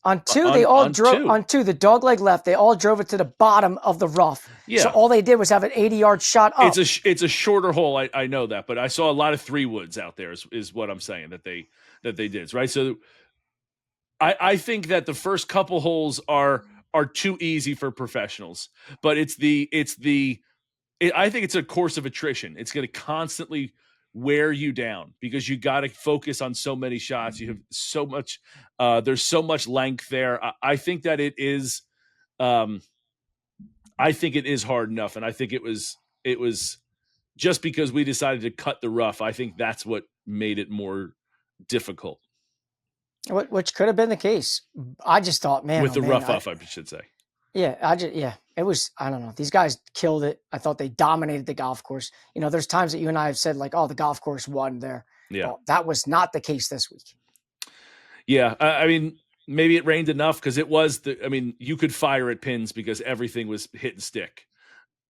On 2, they all drove. On 2, the dog leg left. They all drove it to the bottom of the rough. Yeah. So all they did was have an 80-yard shot up. It's a shorter hole. I know that, but I saw a lot of 3 woods out there. Is what I'm saying that they did, right? So I think that the first couple holes are too easy for professionals, but I think it's a course of attrition. It's going to constantly wear you down because you got to focus on so many shots. You have so much, there's so much length there. I think that it is, I think it is hard enough. And I think it was just because we decided to cut the rough. I think that's what made it more difficult. Which could have been the case. I just thought, man, with oh the man, rough off, I should say. It was, I don't know. These guys killed it. I thought they dominated the golf course. You know, there's times that you and I have said like, oh, the golf course won there. Yeah. Well, that was not the case this week. Yeah. I mean, maybe it rained enough because you could fire at pins because everything was hit and stick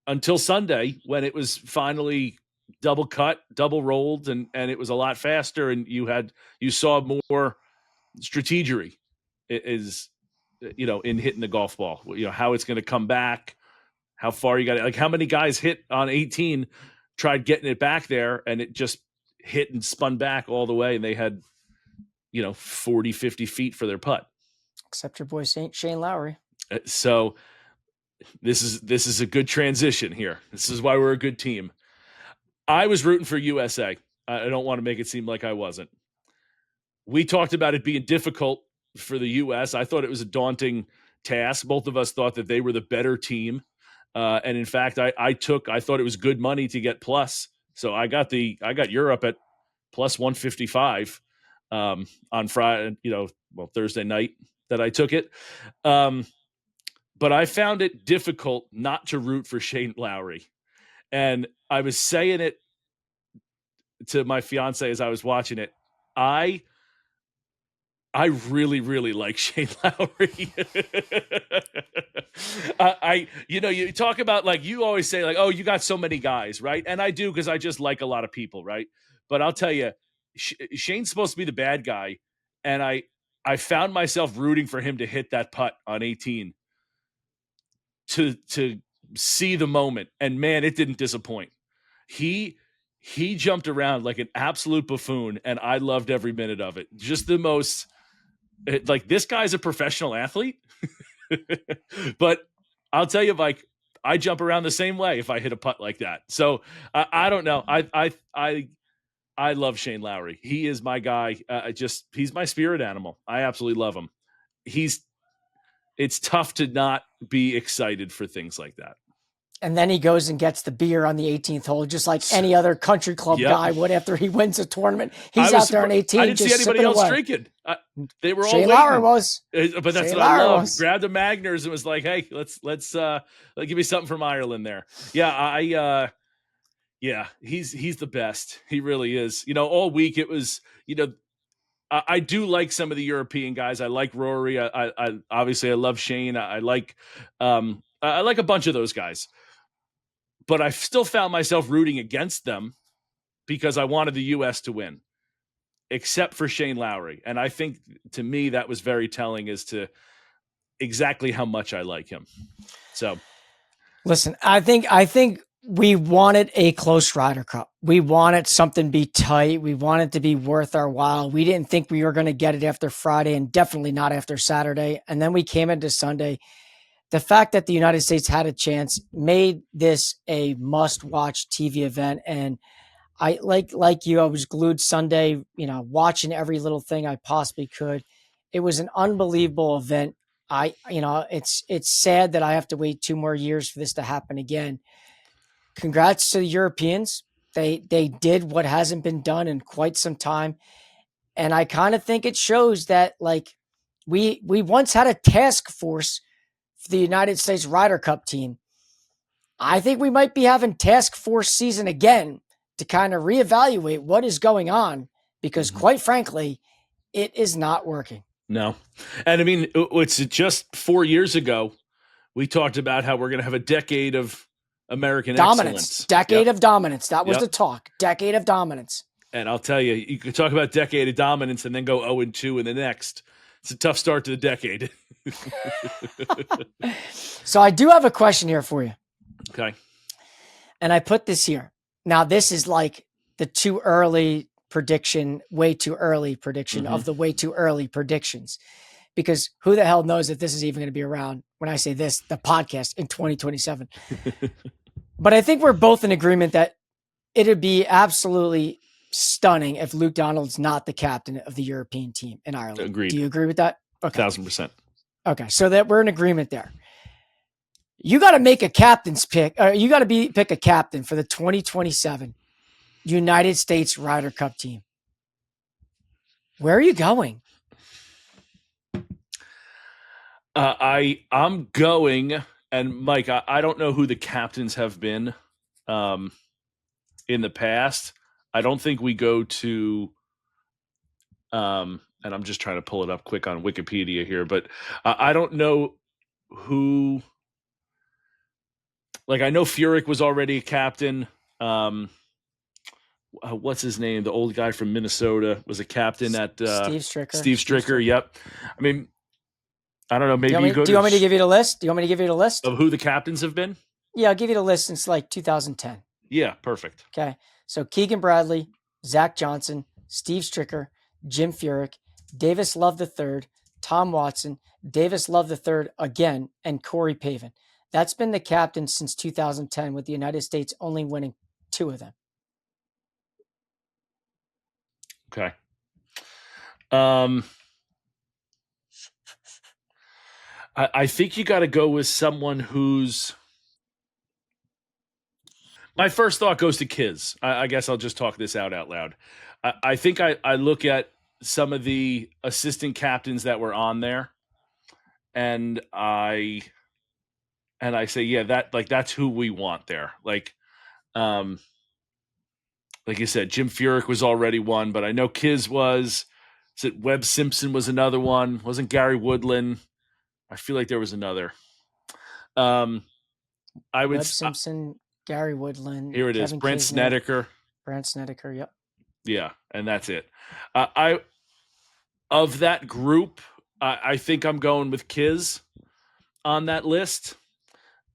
until Sunday when it was finally double cut, double rolled, and it was a lot faster. And you saw more strategery is, in hitting the golf ball, how it's going to come back, how far you got it. Like how many guys hit on 18, tried getting it back there and it just hit and spun back all the way. And they had, 40, 50 feet for their putt. Except your boy Shane Lowry. So this is a good transition here. This is why we're a good team. I was rooting for USA. I don't want to make it seem like I wasn't. We talked about it being difficult for the U.S. I thought it was a daunting task. Both of us thought that they were the better team. And in fact, I thought it was good money to get plus. So I got Europe at plus 155 on Friday, Thursday night that I took it. But I found it difficult not to root for Shane Lowry. And I was saying it to my fiance as I was watching it. I really, really like Shane Lowry. You talk about like, you always say like, oh, you got so many guys, right? And I do, because I just like a lot of people, right? But I'll tell you, Shane's supposed to be the bad guy. And I found myself rooting for him to hit that putt on 18 to see the moment. And man, it didn't disappoint. He jumped around like an absolute buffoon, and I loved every minute of it. Just the most, like, this guy's a professional athlete. But I'll tell you, like, I jump around the same way if I hit a putt like that. So I don't know. I love Shane Lowry. He is my guy. He's my spirit animal. I absolutely love him. It's tough to not be excited for things like that. And then he goes and gets the beer on the 18th hole, just like any other country club guy would after he wins a tournament. He's out there on 18. I didn't see anybody else drinking. They were all Shane waiting. Lowry was. But that's Shane what I love. was. Grabbed a Magners and was like, hey, let's give me something from Ireland there. Yeah, he's the best. He really is. All week it was, I do like some of the European guys. I like Rory. I obviously I love Shane. I like a bunch of those guys. But I still found myself rooting against them because I wanted the U.S. to win, except for Shane Lowry. And I think, to me, that was very telling as to exactly how much I like him. So, listen, I think we wanted a close Ryder Cup. We wanted something to be tight. We wanted to be worth our while. We didn't think we were going to get it after Friday, and definitely not after Saturday. And then we came into Sunday. The fact that the United States had a chance made this a must-watch TV event. And I like you, I was glued Sunday, watching every little thing I possibly could. It was an unbelievable event. It's sad that I have to wait 2 more years for this to happen again. Congrats to the Europeans. They did what hasn't been done in quite some time. And I kind of think it shows that, like, we once had a task force for the United States Ryder Cup team. I think we might be having task force season again to kind of reevaluate what is going on, because quite frankly, it is not working. No. And I mean, it's just 4 years ago, we talked about how we're going to have a decade of American dominance. Excellence. Decade of dominance. That was the talk. Decade of dominance. And I'll tell you, you can talk about decade of dominance and then go 0-2 in the next. It's a tough start to the decade. So I do have a question here for you. Okay. And I put this here. Now, this is like the too early prediction, way too early prediction of the way too early predictions. Because who the hell knows if this is even going to be around when I say this, the podcast in 2027. But I think we're both in agreement that it'd be absolutely stunning if Luke Donald's not the captain of the European team in Ireland. Agreed. Do you agree with that? Okay. 1,000%. Okay. So that we're in agreement there. You got to make a captain's pick. You got to pick a captain for the 2027 United States Ryder Cup team. Where are you going? I'm going, and Mike, I don't know who the captains have been in the past. I don't think we go to and I'm just trying to pull it up quick on Wikipedia here, but I don't know who. Like, I know Furyk was already a captain. What's his name? The old guy from Minnesota was a captain at Steve Stricker. Steve Stricker. Yep. I mean, I don't know. Maybe do you want me to give you the list? Do you want me to give you the list of who the captains have been? Yeah, I'll give you the list since like 2010. Yeah, perfect. Okay. So Keegan Bradley, Zach Johnson, Steve Stricker, Jim Furyk, Davis Love III, Tom Watson, Davis Love III again, and Corey Pavin. That's been the captain since 2010, with the United States only winning 2 of them. Okay. I think you got to go with someone who's. My first thought goes to Kiz. I guess I'll just talk this out loud. I think I look at some of the assistant captains that were on there, and I say, yeah, that's who we want there. Like you said, Jim Furyk was already one, but I know Kiz was. Is it Webb Simpson was another one? Wasn't Gary Woodland? I feel like there was another. I would Webb Simpson, Gary Woodland. Here it is. Brent Snedeker. Brent Snedeker. Yep. Yeah, and that's it. Of that group, I think I'm going with Kiz on that list.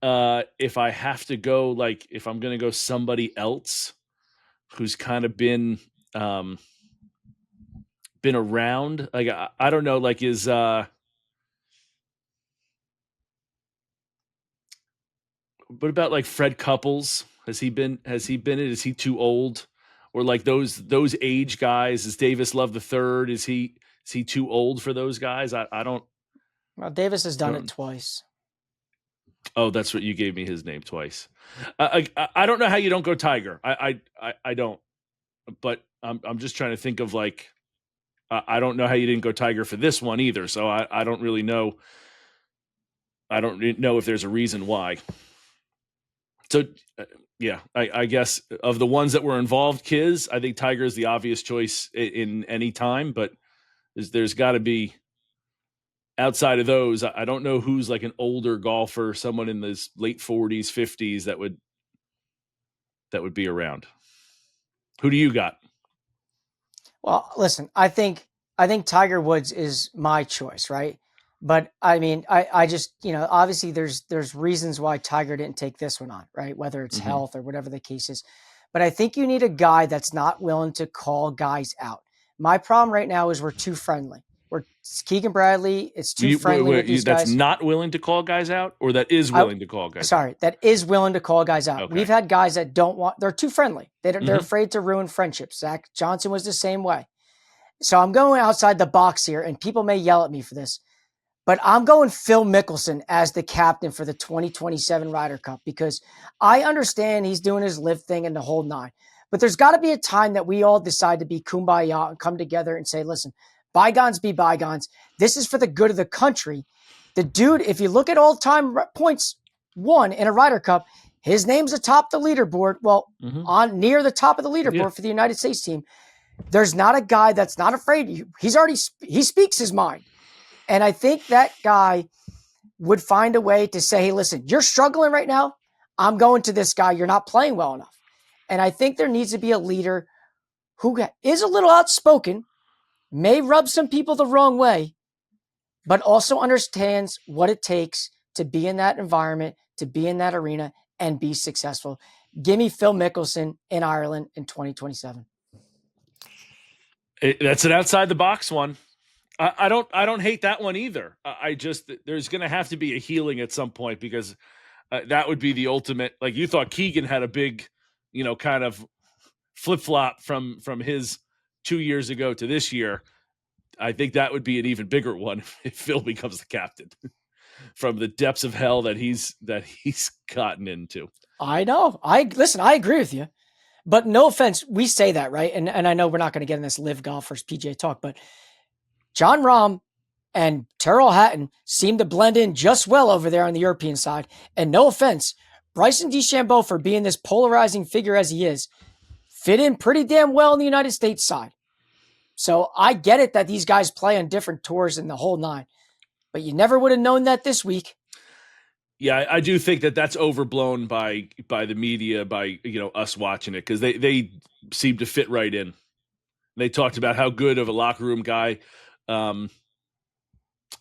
If I have to go, like, if I'm going to go somebody else who's kind of been around, like, I don't know, like, is what about like Fred Couples? Has he been it? Is he too old? Or like those age guys? Is Davis Love III? Is he too old for those guys? I don't. Well, Davis has done it twice. Oh, that's what you gave me his name twice. I don't know how you don't go Tiger. I don't. But I'm just trying to think of, like, I don't know how you didn't go Tiger for this one either. So I don't really know. I don't know if there's a reason why. So, yeah, I guess of the ones that were involved, Kiz, I think Tiger is the obvious choice in any time, but there's got to be, outside of those, I don't know who's like an older golfer, someone in his late 40s, 50s that would be around. Who do you got? Well, listen, I think Tiger Woods is my choice, right? But I mean, I just, obviously there's reasons why Tiger didn't take this one on, right? Whether it's health or whatever the case is. But I think you need a guy that's not willing to call guys out. My problem right now is we're too friendly. We're Keegan Bradley. It's too friendly with these guys. That's not willing to call guys out, or that is willing to call guys out? Sorry, that is willing to call guys out. Okay. We've had guys that don't want, they're too friendly. They're afraid to ruin friendships. Zach Johnson was the same way. So I'm going outside the box here, and people may yell at me for this, but I'm going Phil Mickelson as the captain for the 2027 Ryder Cup, because I understand he's doing his live thing and the whole 9. But there's got to be a time that we all decide to be kumbaya and come together and say, listen, bygones be bygones. This is for the good of the country. The dude, if you look at all-time points won in a Ryder Cup, his name's atop the leaderboard. Well, on near the top of the leaderboard for the United States team. There's not a guy that's not afraid. He speaks his mind. And I think that guy would find a way to say, hey, listen, you're struggling right now. I'm going to this guy. You're not playing well enough. And I think there needs to be a leader who is a little outspoken, may rub some people the wrong way, but also understands what it takes to be in that environment, to be in that arena, and be successful. Give me Phil Mickelson in Ireland in 2027. That's an outside the box one. I don't hate that one either. I just, there's going to have to be a healing at some point, because that would be the ultimate. Like, you thought Keegan had a big, kind of flip-flop from his 2 years ago to this year. I think that would be an even bigger one if Phil becomes the captain from the depths of hell that he's gotten into. I know. Listen, I agree with you. But no offense, we say that, right? And I know we're not going to get in this live golfers PGA talk, but John Rahm And Terrell Hatton seemed to blend in just well over there on the European side. And no offense, Bryson DeChambeau, for being this polarizing figure as he is, fit in pretty damn well in the United States side. So I get it that these guys play on different tours in the whole nine, but you never would have known that this week. Yeah, I do think that that's overblown by the media, by us watching it, because they seem to fit right in. They talked about how good of a locker room guy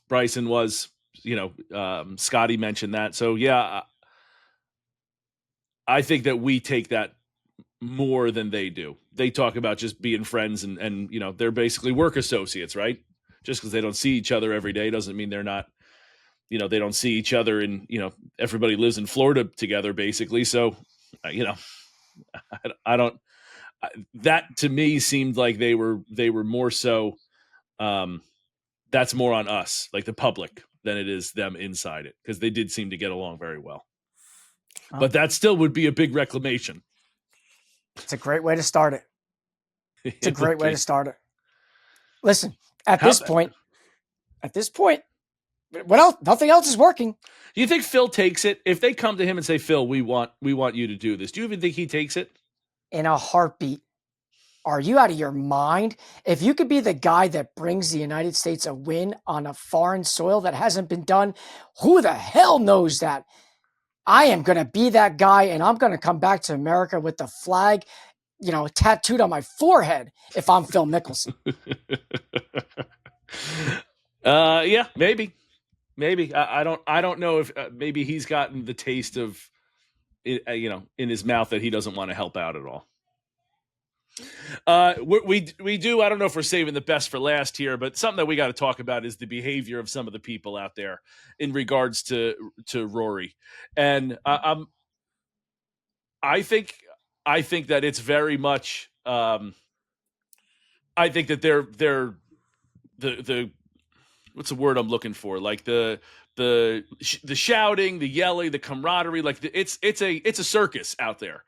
Bryson was. Scotty mentioned that. So yeah, I think that we take that more than they do. They talk about just being friends and they're basically work associates, right? Just because they don't see each other every day doesn't mean they're not. They don't see each other, and everybody lives in Florida together, basically. So, I don't. That to me seemed like they were more so. That's more on us, like the public, than it is them inside it, because they did seem to get along very well. But that still would be a big reclamation. It's a great way to start it. It's a great way to start it. Listen, at this point, what else? Nothing else is working. Do you think Phil takes it? If they come to him and say, Phil, we want you to do this, do you even think he takes it? In a heartbeat. Are you out of your mind? If you could be the guy that brings the United States a win on a foreign soil that hasn't been done, who the hell knows that? I am going to be that guy, and I'm going to come back to America with the flag, tattooed on my forehead if I'm Phil Mickelson. Yeah, maybe. I don't know if maybe he's gotten the taste of it, in his mouth that he doesn't want to help out at all. We do. I don't know if we're saving the best for last here, but something that we got to talk about is the behavior of some of the people out there in regards to Rory, and I think that it's very much. I think that they're the what's the word I'm looking for? Like the shouting, the yelling, the camaraderie. Like it's a circus out there.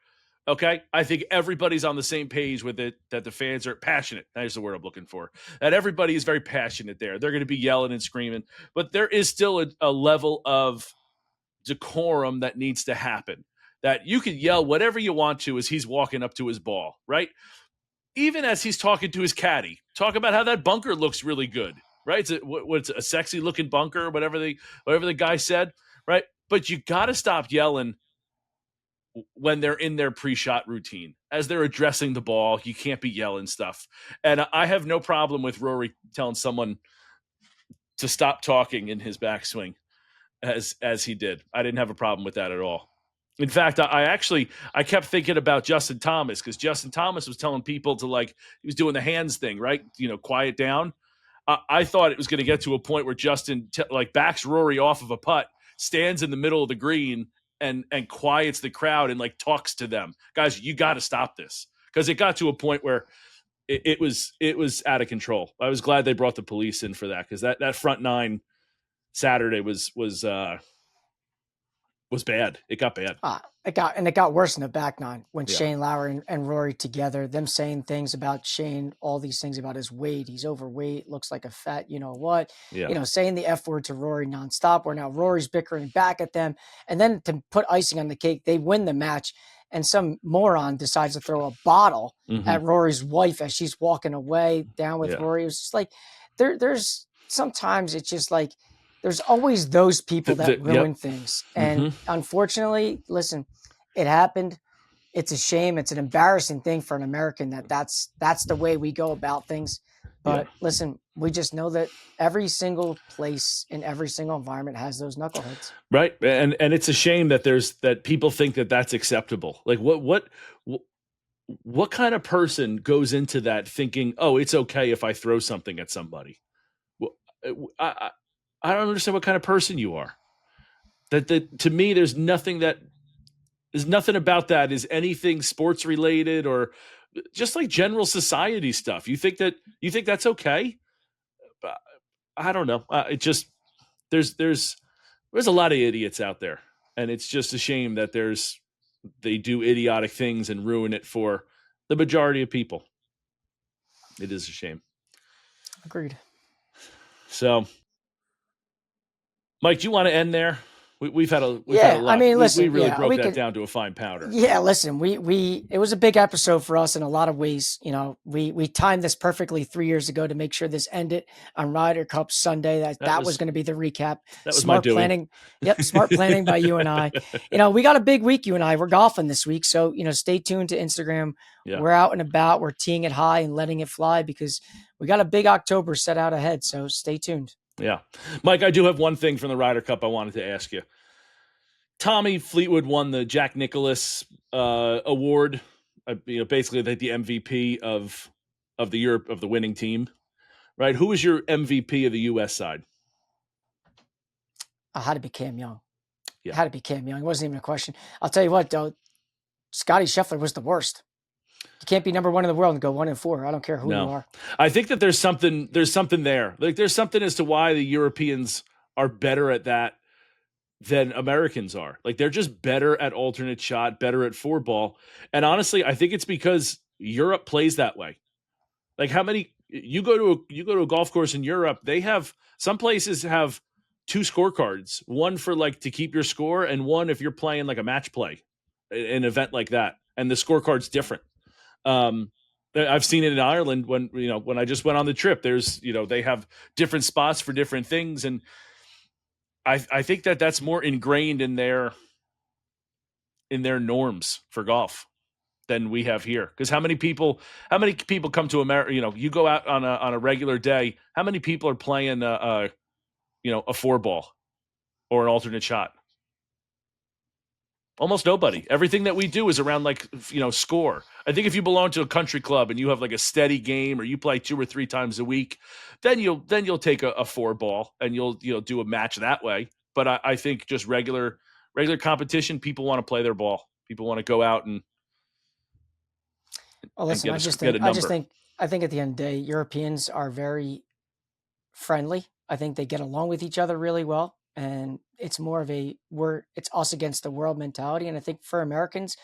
Okay, I think everybody's on the same page with it, that the fans are passionate. That's the word I'm looking for. That everybody is very passionate there. They're going to be yelling and screaming, but there is still a level of decorum that needs to happen. That you can yell whatever you want to as he's walking up to his ball, right? Even as he's talking to his caddy, talk about how that bunker looks really good, right? It's a sexy looking bunker, whatever the guy said, right? But you got to stop yelling when they're in their pre-shot routine. As they're addressing the ball, you can't be yelling stuff. And I have no problem with Rory telling someone to stop talking in his backswing as he did. I didn't have a problem with that at all. In fact, I kept thinking about Justin Thomas, because Justin Thomas was telling people to, like, he was doing the hands thing, right? Quiet down. I thought it was going to get to a point where Justin backs Rory off of a putt, stands in the middle of the green, and quiets the crowd and talks to them. Guys, you got to stop this, because it got to a point where it was out of control. I was glad they brought the police in for that, because that front nine Saturday was bad. It got bad. It got worse in the back nine when Yeah. Shane Lowry and Rory together, them saying things about Shane, all these things about his weight. He's overweight, looks like a fat, Yeah. saying the F word to Rory nonstop, where now Rory's bickering back at them. And then to put icing on the cake, they win the match, and some moron decides to throw a bottle at Rory's wife as she's walking away down with Rory. It was just like, there's sometimes it's just like, there's always those people that ruin things. And unfortunately, listen, it happened. It's a shame. It's an embarrassing thing for an American that's the way we go about things. But listen, we just know that every single place in every single environment has those knuckleheads. Right. And it's a shame that people think that that's acceptable. Like what kind of person goes into that thinking, oh, it's okay if I throw something at somebody? Well, I don't understand what kind of person you are. That to me, there's nothing about that is anything sports related or just like general society stuff. You think that's okay? I don't know. It just there's a lot of idiots out there, and it's just a shame that they do idiotic things and ruin it for the majority of people. It is a shame. Agreed. So Mike, do you want to end there? We've had a Yeah, lot. I mean, listen, we really yeah, broke we that could- down to a fine powder. Yeah, listen, it was a big episode for us in a lot of ways. You know, we timed this perfectly 3 years ago to make sure this ended on Ryder Cup Sunday. That was going to be the recap. That was my Smart doing. planning. Yep, smart planning by you and I. You know, we got a big week. You and I, we're golfing this week, so you know, stay tuned to Instagram. Yeah. We're out and about. We're teeing it high and letting it fly because we got a big October set out ahead. So stay tuned. Yeah, Mike, I do have one thing from the Ryder Cup I wanted to ask you. Tommy Fleetwood won the Jack Nicklaus award, basically like the MVP of the winning team, right? Who was your MVP of the U.S. side? I had to be Cam Young. Yeah. It had to be Cam Young. It wasn't even a question. I'll tell you what, though, Scotty Scheffler was the worst. You can't be number one in the world and go 1-4. I don't care who you are. I think that there's something there. Like there's something as to why the Europeans are better at that than Americans are. Like they're just better at alternate shot, better at four ball. And honestly, I think it's because Europe plays that way. Like how many you go to a golf course in Europe, they have some places have two scorecards, one for like to keep your score and one if you're playing like a match play, an event like that. And the scorecard's different. I've seen it in Ireland when I just went on the trip, there's, they have different spots for different things. And I think that's more ingrained in their norms for golf than we have here. Because how many people come to America? You go out on a regular day. How many people are playing a four ball or an alternate shot? Almost nobody. Everything that we do is around score. I think if you belong to a country club and you have like a steady game or you play 2 or 3 times a week, then you'll take a four ball and you'll do a match that way. But I think just regular competition, people want to play their ball. People want to go out and listen, I think at the end of the day, Europeans are very friendly. I think they get along with each other really well. And it's more of it's us against the world mentality. And I think for Americans,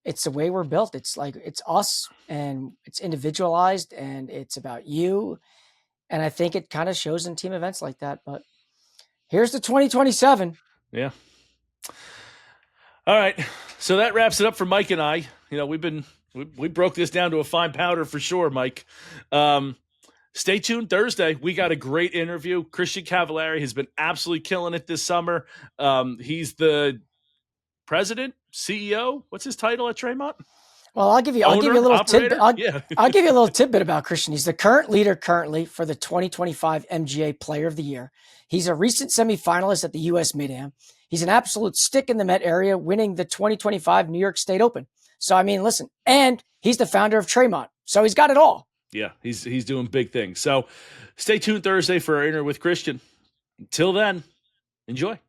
it's the way we're built. It's like, it's us and it's individualized and it's about you. And I think it kind of shows in team events like that, but here's the 2027. Yeah. All right. So that wraps it up for Mike and I. We broke this down to a fine powder for sure, Mike. Stay tuned Thursday. We got a great interview. Christian Cavallari has been absolutely killing it this summer. He's the president, CEO. What's his title at Tremont? Well, I'll give you a little tidbit. I'll give you a little tidbit about Christian. He's the current leader for the 2025 MGA Player of the Year. He's a recent semifinalist at the U.S. Mid-Am. He's an absolute stick in the Met area, winning the 2025 New York State Open. So, I mean, listen, and he's the founder of Tremont. So he's got it all. Yeah, he's doing big things. So stay tuned Thursday for our interview with Christian. Until then, enjoy.